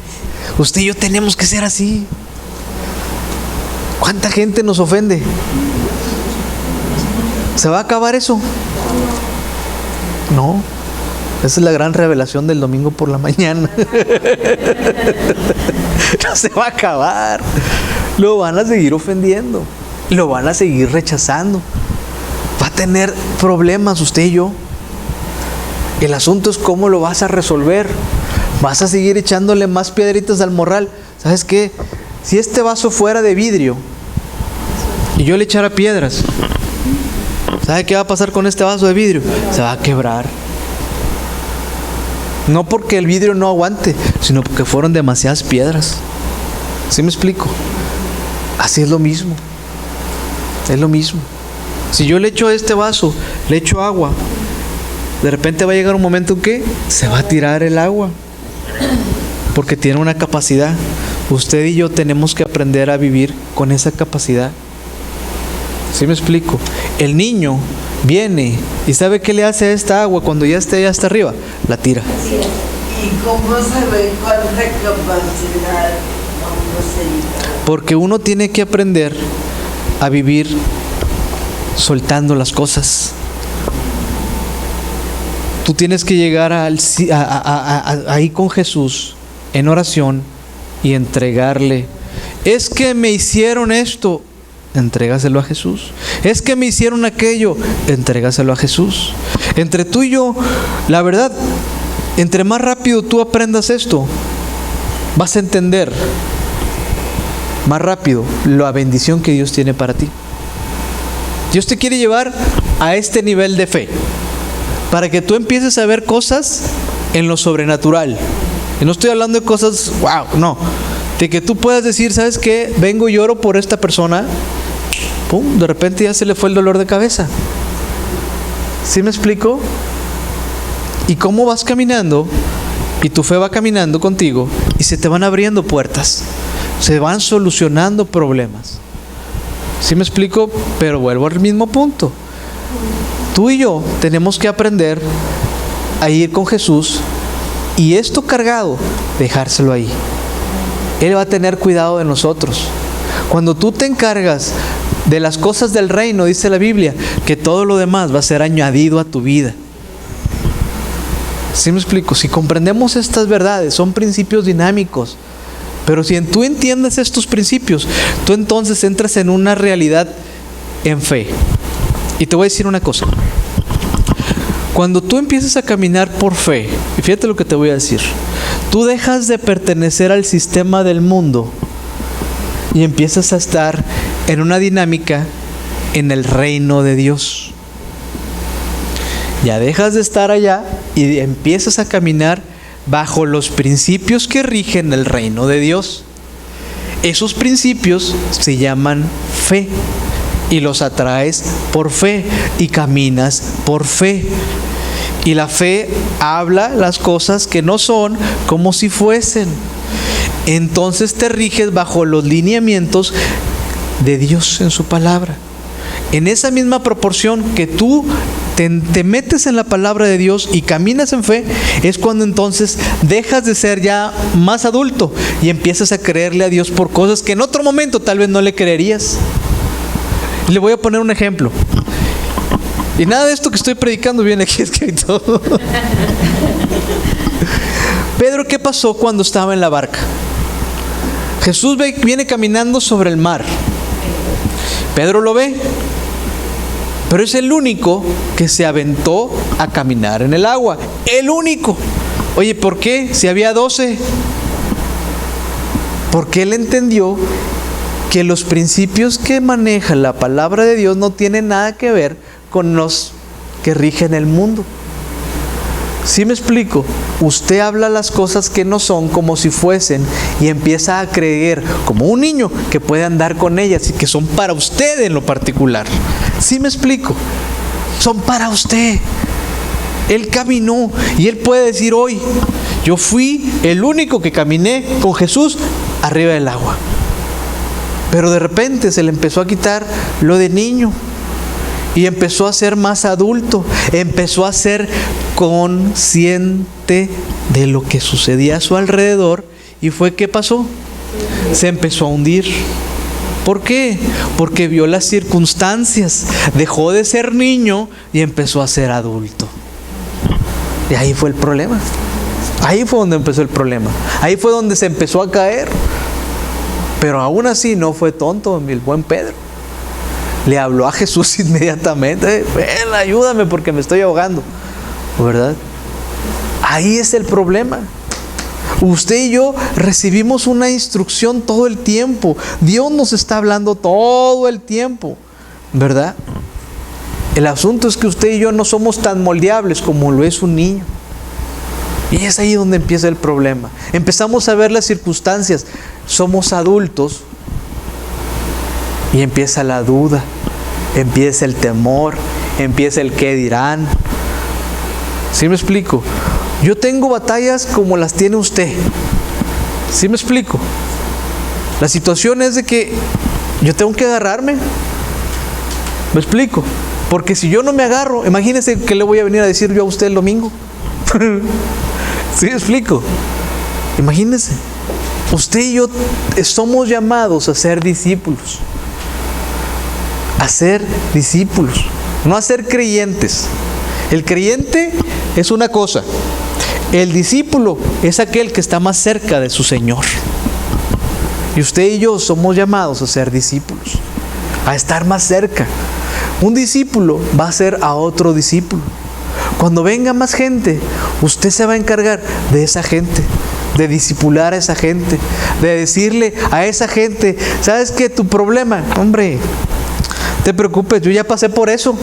Usted y yo tenemos que ser así. ¿Cuánta gente nos ofende? ¿Se va a acabar eso? No. Esa es la gran revelación del domingo por la mañana. No se va a acabar. Lo van a seguir ofendiendo. Lo van a seguir rechazando. Va a tener problemas usted y yo. El asunto es cómo lo vas a resolver. Vas a seguir echándole más piedritas al morral. ¿Sabes qué? Si este vaso fuera de vidrio y yo le echara piedras, ¿sabe qué va a pasar con este vaso de vidrio? Se va a quebrar. No porque el vidrio no aguante, sino porque fueron demasiadas piedras. ¿Sí me explico? Así es lo mismo. Es lo mismo. Si yo le echo a este vaso, le echo agua, de repente va a llegar un momento en que se va a tirar el agua, porque tiene una capacidad. Usted y yo tenemos que aprender a vivir con esa capacidad. ¿Sí me explico? El niño viene y ¿sabe qué le hace a esta agua cuando ya esté hasta arriba? La tira. ¿Y cómo se ve cuánta capacidad vamos a llegar? Porque uno tiene que aprender a vivir soltando las cosas. Tú tienes que llegar ahí con Jesús en oración y entregarle. Es que me hicieron esto, entrégaselo a Jesús. Es que me hicieron aquello, entrégaselo a Jesús. Entre tú y yo, la verdad, entre más rápido tú aprendas esto, vas a entender más rápido la bendición que Dios tiene para ti. Dios te quiere llevar a este nivel de fe, para que tú empieces a ver cosas en lo sobrenatural. Y no estoy hablando de cosas, wow, no. De que tú puedas decir, ¿sabes qué? Vengo y oro por esta persona. Pum, de repente ya se le fue el dolor de cabeza. ¿Sí me explico? Y cómo vas caminando, y tu fe va caminando contigo, y se te van abriendo puertas. Se van solucionando problemas. ¿Sí me explico? Pero vuelvo al mismo punto. Tú y yo tenemos que aprender a ir con Jesús y esto cargado, dejárselo ahí. Él va a tener cuidado de nosotros. Cuando tú te encargas de las cosas del reino, dice la Biblia, que todo lo demás va a ser añadido a tu vida. ¿Sí me explico? Si comprendemos estas verdades, son principios dinámicos. Pero si tú entiendes estos principios, tú entonces entras en una realidad en fe. Y te voy a decir una cosa. Cuando tú empiezas a caminar por fe, y fíjate lo que te voy a decir, tú dejas de pertenecer al sistema del mundo y empiezas a estar en una dinámica en el reino de Dios. Ya dejas de estar allá y empiezas a caminar bajo los principios que rigen el reino de Dios. Esos principios se llaman fe. y los atraes por fe y caminas por fe. Y la fe habla las cosas que no son como si fuesen. Entonces te riges bajo los lineamientos de Dios en su palabra. En esa misma proporción que tú te metes en la palabra de Dios y caminas en fe, es cuando entonces dejas de ser ya más adulto y empiezas a creerle a Dios por cosas que en otro momento tal vez no le creerías. Le voy a poner un ejemplo. Y nada de esto que estoy predicando viene aquí escrito. Pedro, ¿qué pasó cuando estaba en la barca? Jesús viene caminando sobre el mar. Pedro lo ve, pero es el único que se aventó a caminar en el agua. El único. Oye, ¿por qué? Si había 12. Porque él entendió que los principios que maneja la palabra de Dios no tienen nada que ver con los que rigen el mundo. ¿Sí me explico? Usted habla las cosas que no son como si fuesen y empieza a creer como un niño que puede andar con ellas y que son para usted en lo particular. ¿Sí me explico? Son para usted. Él caminó y él puede decir hoy, yo fui el único que caminé con Jesús arriba del agua. Pero de repente se le empezó a quitar lo de niño y empezó a ser más adulto, empezó a ser consciente de lo que sucedía a su alrededor. ¿Y fue qué pasó? Se empezó a hundir. ¿Por qué? Porque vio las circunstancias, dejó de ser niño y empezó a ser adulto. Y ahí fue el problema. Ahí fue donde empezó el problema. Ahí fue donde se empezó a caer. Pero aún así no fue tonto el buen Pedro. Le habló a Jesús inmediatamente. Ven, ayúdame porque me estoy ahogando. ¿Verdad? Ahí es el problema. Usted y yo recibimos una instrucción todo el tiempo. Dios nos está hablando todo el tiempo. ¿Verdad? El asunto es que usted y yo no somos tan moldeables como lo es un niño. Y es ahí donde empieza el problema. Empezamos a ver las circunstancias. Somos adultos. Y empieza la duda. Empieza el temor. Empieza el qué dirán. ¿Sí me explico? Yo tengo batallas como las tiene usted. ¿Sí me explico? La situación es de que yo tengo que agarrarme. ¿Me explico? Porque si yo no me agarro, imagínese que le voy a venir a decir yo a usted el domingo. ¿Sí me explico? Imagínese. Usted y yo somos llamados a ser discípulos. A ser discípulos. No a ser creyentes. El creyente es una cosa. El discípulo es aquel que está más cerca de su Señor. Y usted y yo somos llamados a ser discípulos. A estar más cerca. Un discípulo va a ser a otro discípulo. Cuando venga más gente, usted se va a encargar de esa gente. De discipular a esa gente. De decirle a esa gente, ¿sabes qué? Tu problema, hombre, no te preocupes, yo ya pasé por eso.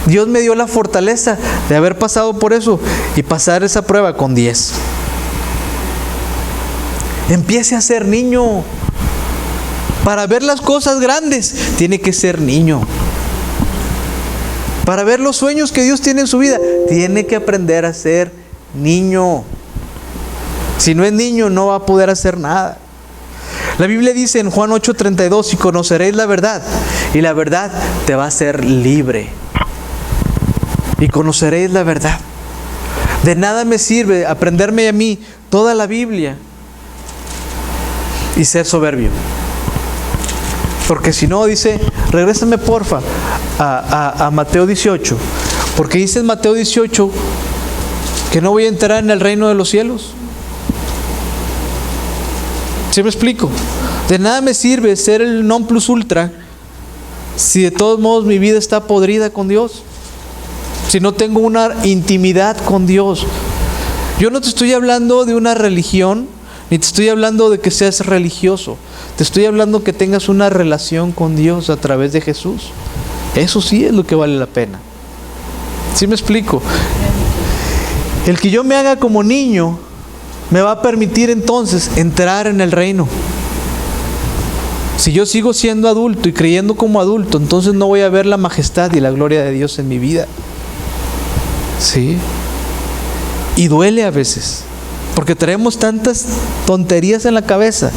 Dios me dio la fortaleza de haber pasado por eso y pasar esa prueba con 10. Empiece a ser niño. Para ver las cosas grandes, tiene que ser niño. Para ver los sueños que Dios tiene en su vida, tiene que aprender a ser niño. Si no es niño, no va a poder hacer nada. La Biblia dice en Juan 8:32, y conoceréis la verdad, y la verdad te va a hacer libre. Y conoceréis la verdad. De nada me sirve aprenderme a mí toda la Biblia y ser soberbio. Porque si no, dice, regrésame porfa a Mateo 18. Porque dice en Mateo 18 que no voy a entrar en el reino de los cielos. ¿Sí me explico? De nada me sirve ser el non plus ultra si de todos modos mi vida está podrida con Dios. Si no tengo una intimidad con Dios. Yo no te estoy hablando de una religión, ni te estoy hablando de que seas religioso. Te estoy hablando que tengas una relación con Dios a través de Jesús. Eso sí es lo que vale la pena. ¿Sí me explico? El que yo me haga como niño me va a permitir entonces entrar en el reino. Si yo sigo siendo adulto y creyendo como adulto, entonces no voy a ver la majestad y la gloria de Dios en mi vida. ¿Sí? Y duele a veces, porque traemos tantas tonterías en la cabeza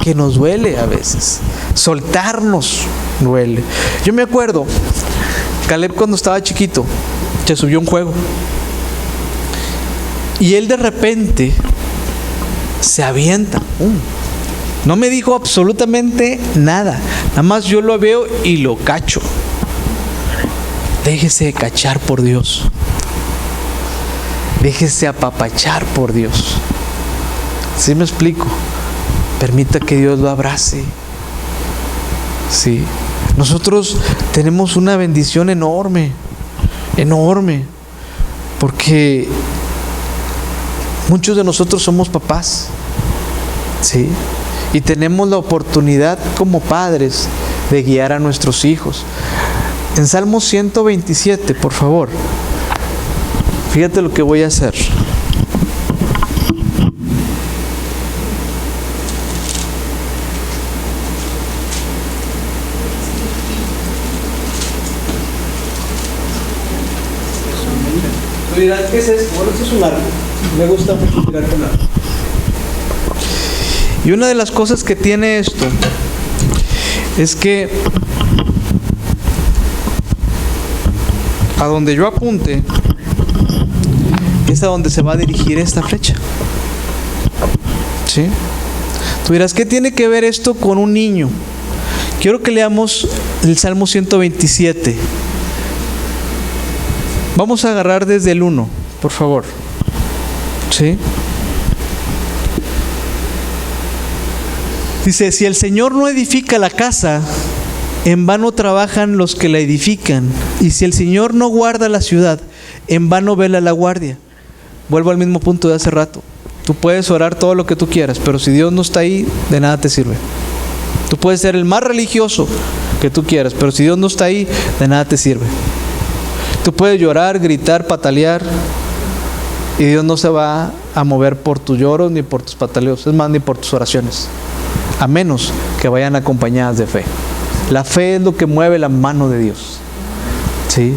que nos duele a veces. Soltarnos duele. Yo me acuerdo, Caleb cuando estaba chiquito, se subió a un juego. Y él de repente se avienta. No me dijo absolutamente nada. Nada más yo lo veo y lo cacho. Déjese cachar por Dios. Déjese apapachar por Dios. ¿Sí me explico? Permita que Dios lo abrace. Sí. Nosotros tenemos una bendición enorme. Enorme. Porque muchos de nosotros somos papás. ¿Sí? Y tenemos la oportunidad como padres de guiar a nuestros hijos. En Salmo 127, por favor. Fíjate lo que voy a hacer. Tú dirás, ¿qué es esto? Bueno, esto es un arco. Me gusta mucho tirar con arco. Y una de las cosas que tiene esto es que a donde yo apunte es a donde se va a dirigir esta flecha. ¿Sí? Tú dirás, ¿qué tiene que ver esto con un niño? Quiero que leamos el Salmo 127. Vamos a agarrar desde el 1, por favor. ¿Sí? Dice, si el Señor no edifica la casa, en vano trabajan los que la edifican. Y si el Señor no guarda la ciudad, en vano vela la guardia. Vuelvo al mismo punto de hace rato. Tú puedes orar todo lo que tú quieras, pero si Dios no está ahí, de nada te sirve. Tú puedes ser el más religioso que tú quieras, pero si Dios no está ahí, de nada te sirve. Tú puedes llorar, gritar, patalear, y Dios no se va a mover por tus lloros ni por tus pataleos, es más, ni por tus oraciones, a menos que vayan acompañadas de fe. La fe es lo que mueve la mano de Dios. ¿Sí?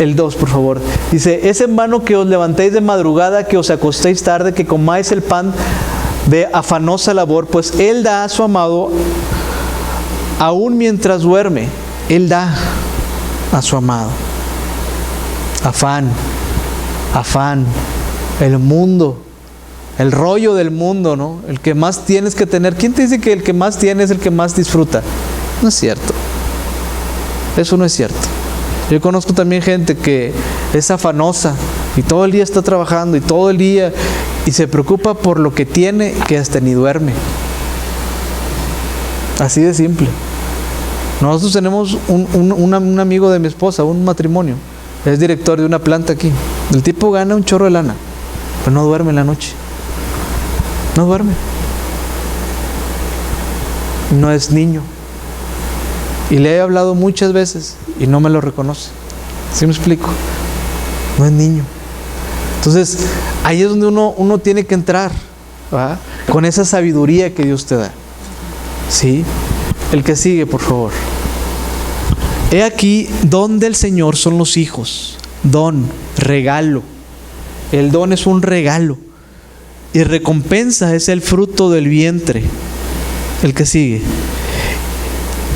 El 2, por favor. Dice, es en vano que os levantéis de madrugada, que os acostéis tarde, que comáis el pan de afanosa labor, pues Él da a su amado aún mientras duerme. Él da a su amado. Afán, afán, el mundo, el rollo del mundo, ¿no? El que más tienes que tener. ¿Quién te dice que el que más tiene es el que más disfruta? No es cierto. Eso no es cierto. Yo conozco también gente que es afanosa y todo el día está trabajando y todo el día y se preocupa por lo que tiene, que hasta ni duerme. Así de simple. Nosotros tenemos un amigo de mi esposa, un matrimonio. Es director de una planta aquí. El tipo gana un chorro de lana, pero no duerme en la noche. No duerme. No es niño. Y le he hablado muchas veces y no me lo reconoce. ¿Sí me explico? No es niño. Entonces, ahí es donde uno tiene que entrar, ¿verdad? Con esa sabiduría que Dios te da. ¿Sí? El que sigue, por favor. He aquí, don del Señor son los hijos. Don, regalo. El don es un regalo. Y recompensa es el fruto del vientre. El que sigue.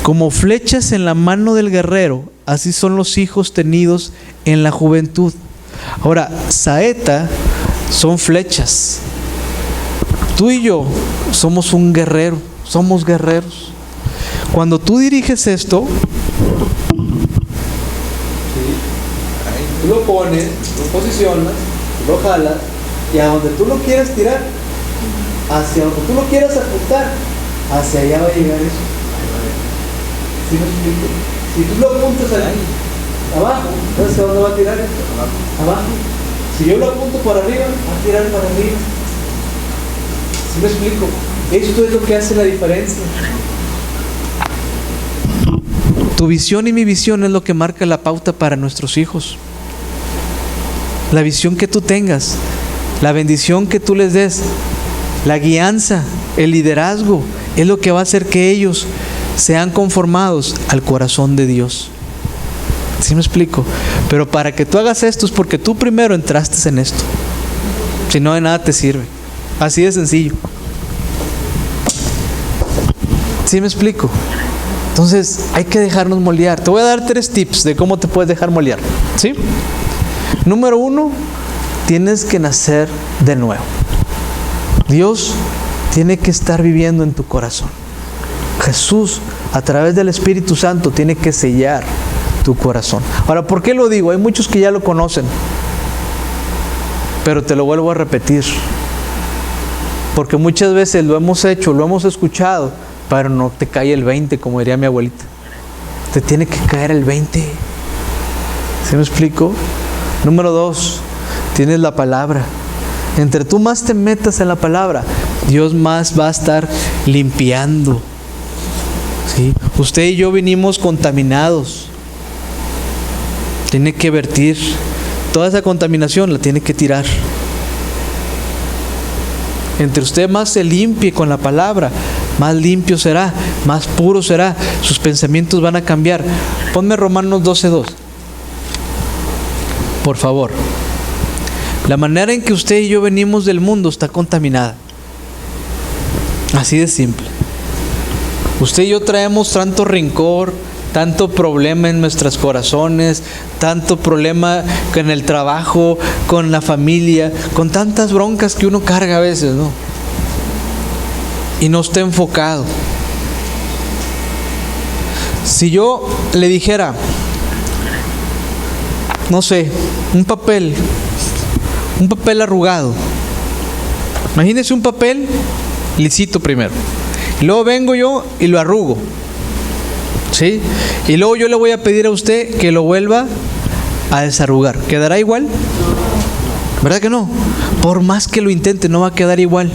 Como flechas en la mano del guerrero, así son los hijos tenidos en la juventud. Ahora, saeta son flechas. Tú y yo somos un guerrero, somos guerreros. Cuando tú diriges esto, tú lo pones, lo posicionas, lo jalas, y a donde tú lo quieras tirar, hacia donde tú lo quieras apuntar, hacia allá va a llegar eso. ¿Sí me explico? Si tú lo apuntas ahí, abajo, ¿sabes a dónde va a tirar esto? Abajo. Si yo lo apunto por arriba, va a tirar para arriba. ¿Sí me explico? Esto es lo que hace la diferencia. Tu visión y mi visión es lo que marca la pauta para nuestros hijos. La visión que tú tengas, la bendición que tú les des, La guianza, el liderazgo, es lo que va a hacer que ellos sean conformados al corazón de Dios. ¿Sí me explico? Pero para que tú hagas esto es porque tú primero entraste en esto. Si no, de nada te sirve. Así de sencillo. ¿Sí me explico? Entonces hay que dejarnos moldear. Te voy a dar 3 tips de cómo te puedes dejar moldear. ¿Sí? Número 1, tienes que nacer de nuevo. Dios tiene que estar viviendo en tu corazón. Jesús, a través del Espíritu Santo, tiene que sellar tu corazón. Ahora, ¿por qué lo digo? Hay muchos que ya lo conocen, pero te lo vuelvo a repetir, porque muchas veces lo hemos hecho, lo hemos escuchado, pero no te cae el 20, como diría mi abuelita. Te tiene que caer el 20. ¿Sí me explico? Número 2, tienes la palabra. Entre tú más te metas en la palabra, Dios más va a estar limpiando. ¿Sí? Usted y yo vinimos contaminados. Tiene que vertir toda esa contaminación, la tiene que tirar. Entre usted más se limpie con la palabra, más limpio será, más puro será. Sus pensamientos van a cambiar. Ponme Romanos 12:2. Por favor. La manera en que usted y yo venimos del mundo está contaminada. Así de simple. Usted y yo traemos tanto rencor, tanto problema en nuestros corazones, tanto problema con el trabajo, con la familia, con tantas broncas que uno carga a veces, ¿no? Y no está enfocado. Si yo le dijera, no sé, un papel arrugado. Imagínese un papel lisito primero. Y luego vengo yo y lo arrugo. ¿Sí? Y luego yo le voy a pedir a usted que lo vuelva a desarrugar. ¿Quedará igual? ¿Verdad que no? Por más que lo intente, no va a quedar igual.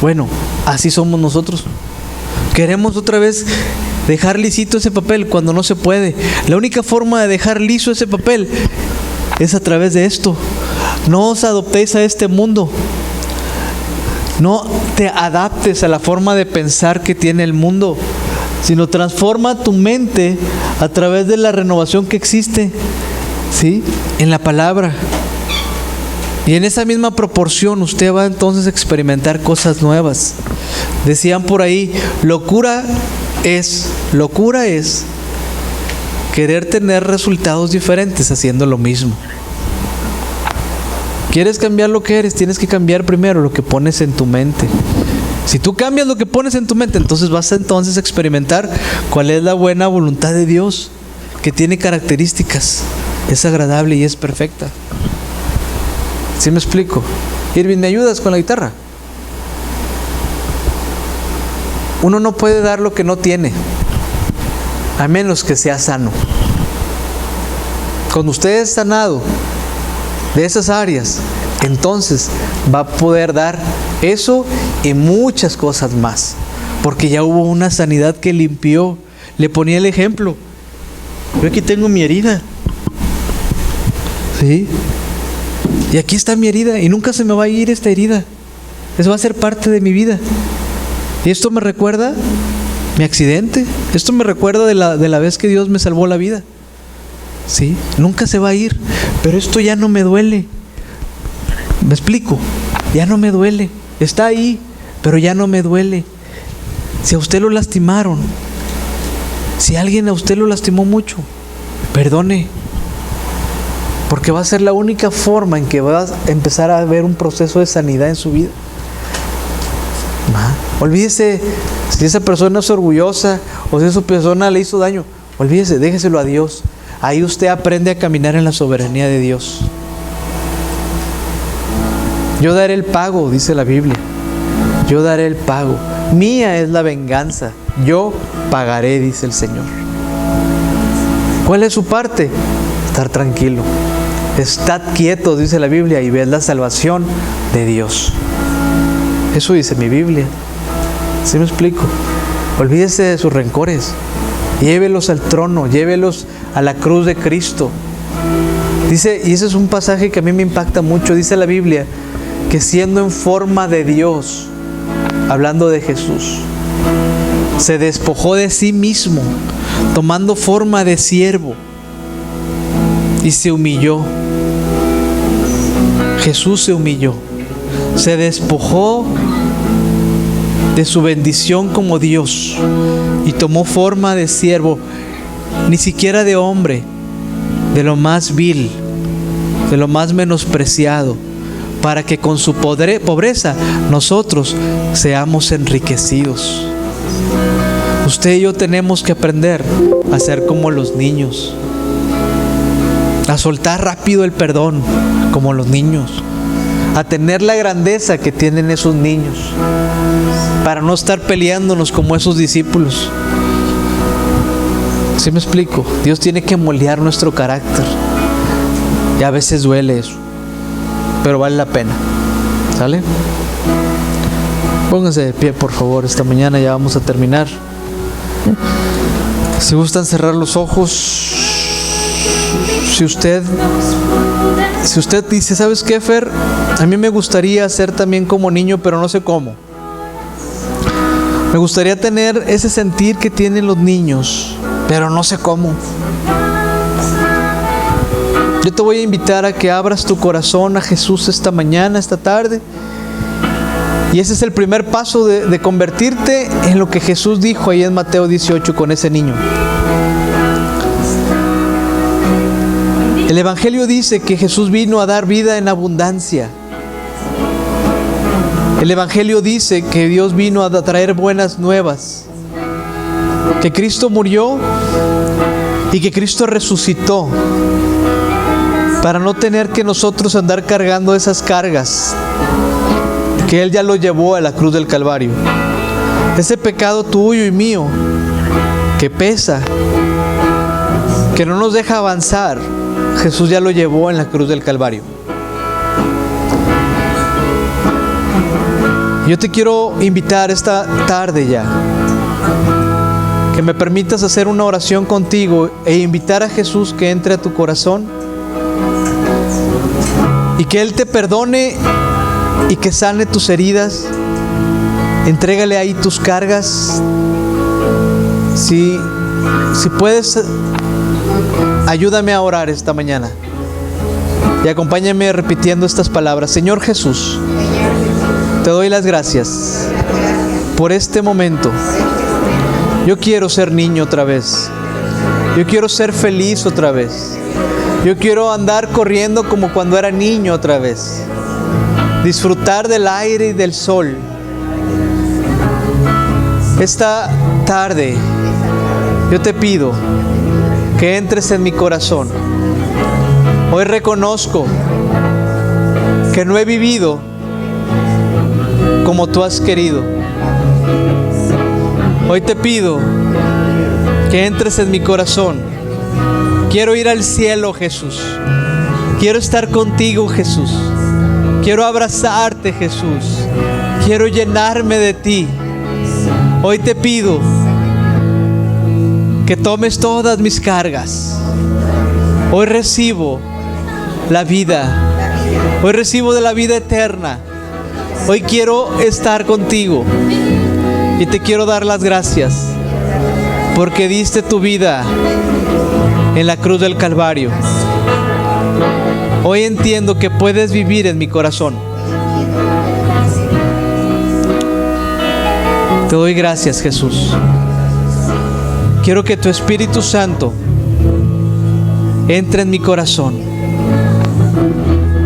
Bueno, así somos nosotros. Queremos otra vez dejar lisito ese papel cuando no se puede. La única forma de dejar liso ese papel es a través de esto. No os adoptéis a este mundo. No te adaptes a la forma de pensar que tiene el mundo, sino transforma tu mente a través de la renovación que existe, ¿sí? En la palabra. Y en esa misma proporción usted va entonces a experimentar cosas nuevas. Decían por ahí, locura es querer tener resultados diferentes haciendo lo mismo. ¿Quieres cambiar lo que eres? Tienes que cambiar primero lo que pones en tu mente. Si tú cambias lo que pones en tu mente, entonces vas a experimentar cuál es la buena voluntad de Dios, que tiene características, es agradable y es perfecta. ¿Sí me explico? Irving, ¿me ayudas con la guitarra? Uno no puede dar lo que no tiene, a menos que sea sano. Cuando usted es sanado de esas áreas, entonces va a poder dar eso y muchas cosas más, porque ya hubo una sanidad que limpió. Le ponía el ejemplo. Yo aquí tengo mi herida, ¿sí? Y aquí está mi herida y nunca se me va a ir esta herida. Eso va a ser parte de mi vida. Y esto me recuerda mi accidente. Esto me recuerda de la vez que Dios me salvó la vida. ¿Sí? Nunca se va a ir. Pero esto ya no me duele. ¿Me explico? Ya no me duele. Está ahí, pero ya no me duele. Si a usted lo lastimaron, si alguien a usted lo lastimó mucho, perdone. Porque va a ser la única forma en que va a empezar a ver un proceso de sanidad en su vida. Olvídese si esa persona es orgullosa o si esa persona le hizo daño. Olvídese, déjeselo a Dios. Ahí usted aprende a caminar en la soberanía de Dios. Yo daré el pago, dice la Biblia. Yo daré el pago. Mía es la venganza. Yo pagaré, dice el Señor. ¿Cuál es su parte? Estar tranquilo. Estad quietos, dice la Biblia, y ved la salvación de Dios. Eso dice mi Biblia. ¿Sí me explico? Olvídese de sus rencores. Llévelos al trono, llévelos a la cruz de Cristo. Dice, y ese es un pasaje que a mí me impacta mucho, dice la Biblia, que siendo en forma de Dios, hablando de Jesús, se despojó de sí mismo, tomando forma de siervo, y se humilló. Jesús se humilló, se despojó de su bendición como Dios y tomó forma de siervo, ni siquiera de hombre, de lo más vil, de lo más menospreciado, para que con su pobreza nosotros seamos enriquecidos. Usted y yo tenemos que aprender a ser como los niños, a soltar rápido el perdón como los niños, a tener la grandeza que tienen esos niños, para no estar peleándonos como esos discípulos. ¿Sí me explico? Dios tiene que moldear nuestro carácter, y a veces duele eso, pero vale la pena. ¿Sale? Pónganse de pie, por favor. Esta mañana ya vamos a terminar. Si gustan cerrar los ojos. Si usted dice, ¿sabes qué, Fer? A mí me gustaría ser también como niño, pero no sé cómo. Me gustaría tener ese sentir que tienen los niños, pero no sé cómo. Yo te voy a invitar a que abras tu corazón a Jesús esta mañana, esta tarde. Y ese es el primer paso de convertirte en lo que Jesús dijo ahí en Mateo 18 con ese niño. El Evangelio dice que Jesús vino a dar vida en abundancia. El Evangelio dice que Dios vino a traer buenas nuevas. Que Cristo murió y que Cristo resucitó para no tener que nosotros andar cargando esas cargas, que Él ya lo llevó a la cruz del Calvario. Ese pecado tuyo y mío que pesa, que no nos deja avanzar, Jesús ya lo llevó en la cruz del Calvario. Yo te quiero invitar esta tarde ya, que me permitas hacer una oración contigo e invitar a Jesús que entre a tu corazón y que Él te perdone y que sane tus heridas. Entrégale ahí tus cargas. Si puedes, ayúdame a orar esta mañana y acompáñame repitiendo estas palabras. Señor Jesús, te doy las gracias por este momento. Yo quiero ser niño otra vez. Yo quiero ser feliz otra vez. Yo quiero andar corriendo como cuando era niño otra vez. Disfrutar del aire y del sol. Esta tarde yo te pido que entres en mi corazón. Hoy reconozco que no he vivido como tú has querido. Hoy te pido que entres en mi corazón. Quiero ir al cielo, Jesús. Quiero estar contigo, Jesús. Quiero abrazarte, Jesús. Quiero llenarme de ti. Hoy te pido que tomes todas mis cargas. Hoy recibo la vida. Hoy recibo de la vida eterna. Hoy quiero estar contigo. Y te quiero dar las gracias porque diste tu vida en la cruz del Calvario. Hoy entiendo que puedes vivir en mi corazón. Te doy gracias, Jesús. Quiero que tu Espíritu Santo entre en mi corazón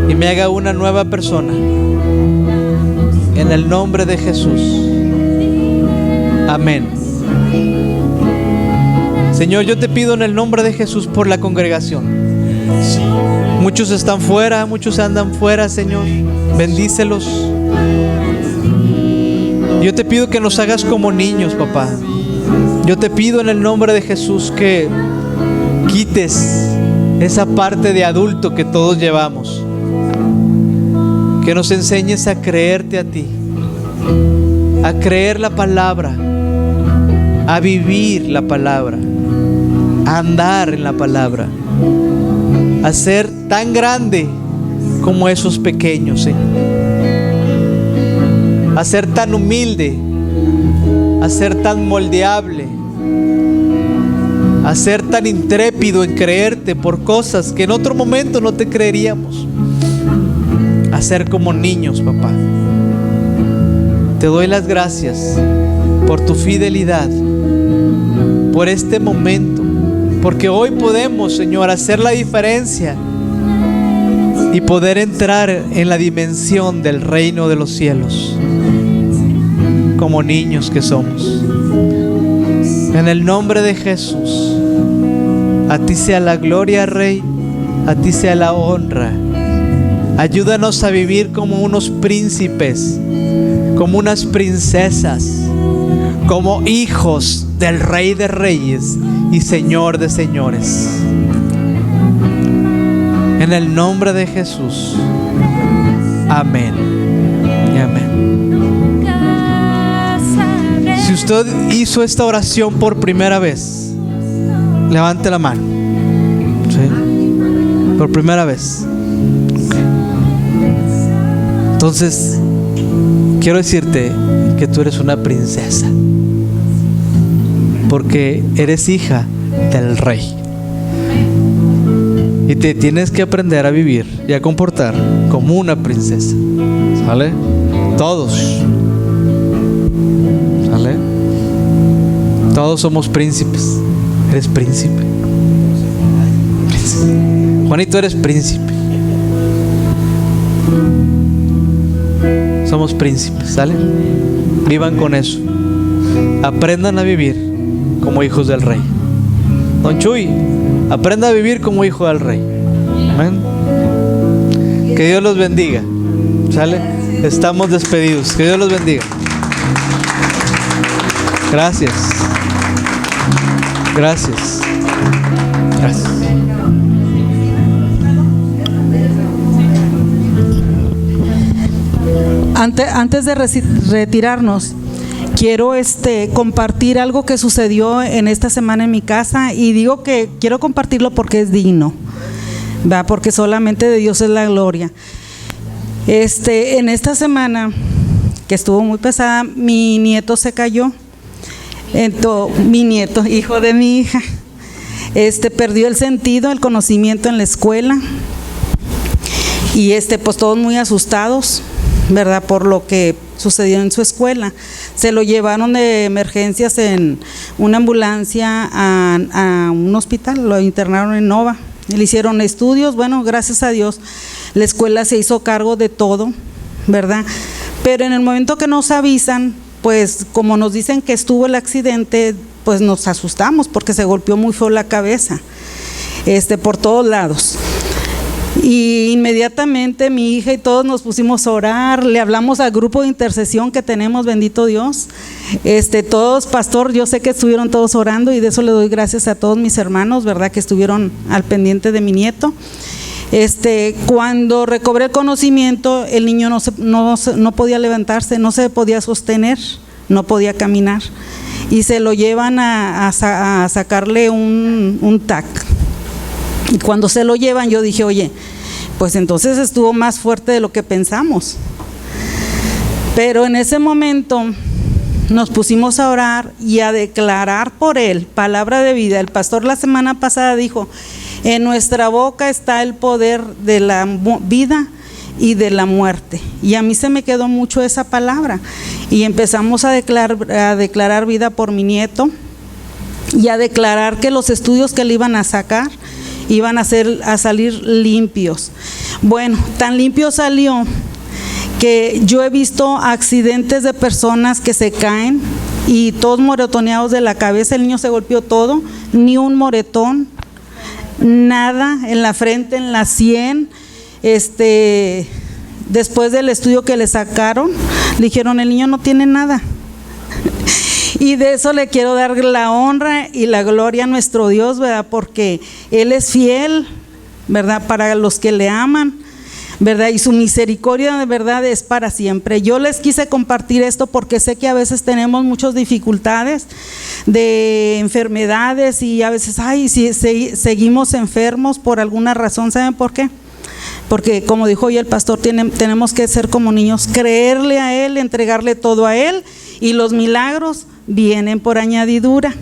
y me haga una nueva persona. En el nombre de Jesús. Amén. Señor, yo te pido en el nombre de Jesús por la congregación. Muchos están fuera, muchos andan fuera, Señor. Bendícelos. Yo te pido que nos hagas como niños, papá. Yo te pido en el nombre de Jesús que quites esa parte de adulto que todos llevamos. Que nos enseñes a creerte a ti, a creer la palabra, a vivir la palabra, a andar en la palabra, a ser tan grande como esos pequeños, Señor. a ser tan humilde, a ser tan moldeable, a ser tan intrépido en creerte por cosas que en otro momento no te creeríamos, a ser como niños, papá. Te doy las gracias por tu fidelidad, por este momento, porque hoy podemos, Señor, hacer la diferencia y poder entrar en la dimensión del reino de los cielos como niños que somos. En el nombre de Jesús, a ti sea la gloria, Rey, a ti sea la honra. Ayúdanos a vivir como unos príncipes, como unas princesas, como hijos del Rey de Reyes y Señor de Señores. En el nombre de Jesús. Amén y amén. Si usted hizo esta oración por primera vez, levante la mano. ¿Sí? Por primera vez. Entonces, quiero decirte que tú eres una princesa, porque eres hija del Rey. Y te tienes que aprender a vivir y a comportar como una princesa. ¿Sale? Todos. ¿Sale? Todos somos príncipes. Eres príncipe. Juanito, eres príncipe. Somos príncipes, ¿sale? Vivan con eso. Aprendan a vivir como hijos del Rey. Don Chuy, aprenda a vivir como hijo del Rey. Amén. Que Dios los bendiga. ¿Sale? Estamos despedidos. Que Dios los bendiga. Gracias. Gracias. Gracias. Antes de retirarnos, quiero compartir algo que sucedió en esta semana en mi casa, y digo que quiero compartirlo porque es digno, ¿verdad? Porque solamente de Dios es la gloria. En esta semana, que estuvo muy pesada, mi nieto se cayó. Mi nieto, hijo de mi hija, perdió el sentido, el conocimiento en la escuela, y pues todos muy asustados, ¿verdad? Por lo que sucedió en su escuela. Se lo llevaron de emergencias en una ambulancia a un hospital, lo internaron en Nova, le hicieron estudios. Bueno, gracias a Dios la escuela se hizo cargo de todo, ¿verdad? Pero en el momento que nos avisan, pues como nos dicen que estuvo el accidente, pues nos asustamos porque se golpeó muy feo la cabeza, por todos lados. Y inmediatamente mi hija y todos nos pusimos a orar, le hablamos al grupo de intercesión que tenemos, bendito Dios. Todos, pastor, yo sé que estuvieron todos orando, y de eso le doy gracias a todos mis hermanos, ¿verdad? Que estuvieron al pendiente de mi nieto. Cuando recobré el conocimiento, el niño no podía levantarse, no se podía sostener, no podía caminar, y se lo llevan a sacarle un TAC. Y cuando se lo llevan, yo dije, oye, pues entonces estuvo más fuerte de lo que pensamos. Pero en ese momento nos pusimos a orar y a declarar por él palabra de vida. El pastor la semana pasada dijo: en nuestra boca está el poder de la vida y de la muerte. Y a mí se me quedó mucho esa palabra, y empezamos a declarar vida por mi nieto, y a declarar que los estudios que le iban a sacar iban a salir limpios. Bueno, tan limpio salió que yo he visto accidentes de personas que se caen y todos moretoneados de la cabeza. El niño se golpeó todo, ni un moretón, nada en la frente, en la sien. Después del estudio que le sacaron, le dijeron: el niño no tiene nada. Y de eso le quiero dar la honra y la gloria a nuestro Dios, ¿verdad? Porque Él es fiel, ¿verdad? Para los que le aman, ¿verdad? Y su misericordia de verdad es para siempre. Yo les quise compartir esto porque sé que a veces tenemos muchas dificultades de enfermedades, y a veces, si seguimos enfermos por alguna razón. ¿Saben por qué? porque como dijo hoy el pastor, tenemos que ser como niños, creerle a Él, entregarle todo a Él, y los milagros vienen por añadidura.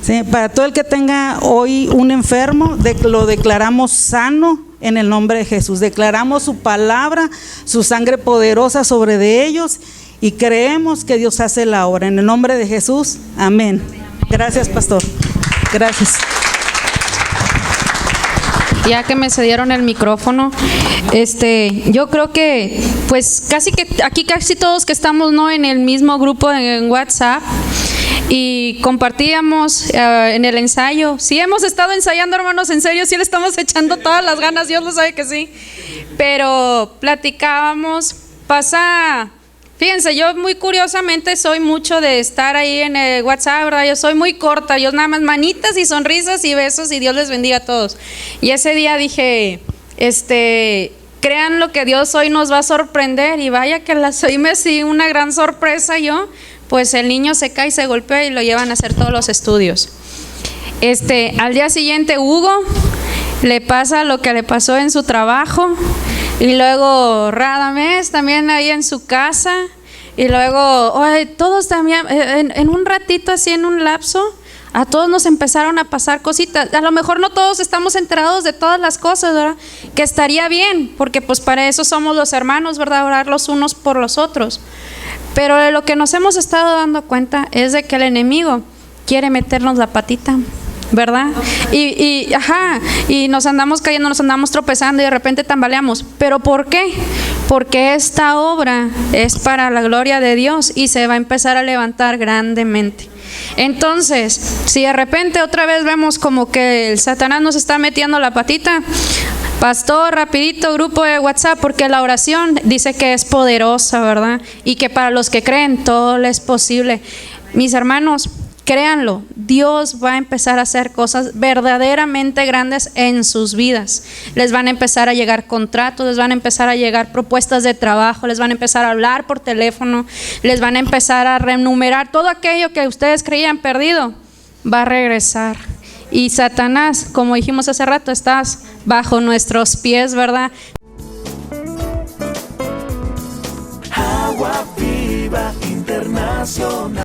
Sí, para todo el que tenga hoy un enfermo, lo declaramos sano en el nombre de Jesús. Declaramos su palabra, su sangre poderosa sobre de ellos, y creemos que Dios hace la obra. En el nombre de Jesús, amén. Gracias, pastor. Gracias. Ya que me cedieron el micrófono, yo creo que pues casi todos que estamos, ¿no?, en el mismo grupo en WhatsApp, y compartíamos en el ensayo. Sí hemos estado ensayando, hermanos, en serio, sí le estamos echando todas las ganas, Dios lo sabe que sí. Pero platicábamos, fíjense, yo muy curiosamente soy mucho de estar ahí en el WhatsApp, ¿verdad? Yo soy muy corta, yo nada más manitas y sonrisas y besos y Dios les bendiga a todos. Y ese día dije, crean lo que Dios hoy nos va a sorprender, y vaya que hoy me sí una gran sorpresa yo. Pues el niño se cae, se golpea y lo llevan a hacer todos los estudios. Al día siguiente Hugo le pasa lo que le pasó en su trabajo, y luego Radamés también ahí en su casa, y luego todos también en un ratito, así en un lapso, a todos nos empezaron a pasar cositas. A lo mejor no todos estamos enterados de todas las cosas, ¿verdad? Que estaría bien, porque pues para eso somos los hermanos, ¿verdad? Orar los unos por los otros. Pero de lo que nos hemos estado dando cuenta es de que el enemigo quiere meternos la patita, ¿verdad? Y nos andamos cayendo, nos andamos tropezando y de repente tambaleamos. ¿Pero por qué? Porque esta obra es para la gloria de Dios y se va a empezar a levantar grandemente. Entonces, si de repente otra vez vemos como que el Satanás nos está metiendo la patita, pastor, rapidito, grupo de WhatsApp, porque la oración dice que es poderosa, ¿verdad? Y que para los que creen todo les es posible. Mis hermanos, créanlo, Dios va a empezar a hacer cosas verdaderamente grandes en sus vidas. Les van a empezar a llegar contratos, les van a empezar a llegar propuestas de trabajo, les van a empezar a hablar por teléfono, les van a empezar a renumerar todo aquello que ustedes creían perdido, va a regresar. Y Satanás, como dijimos hace rato, estás bajo nuestros pies, ¿verdad? Agua Viva Internacional.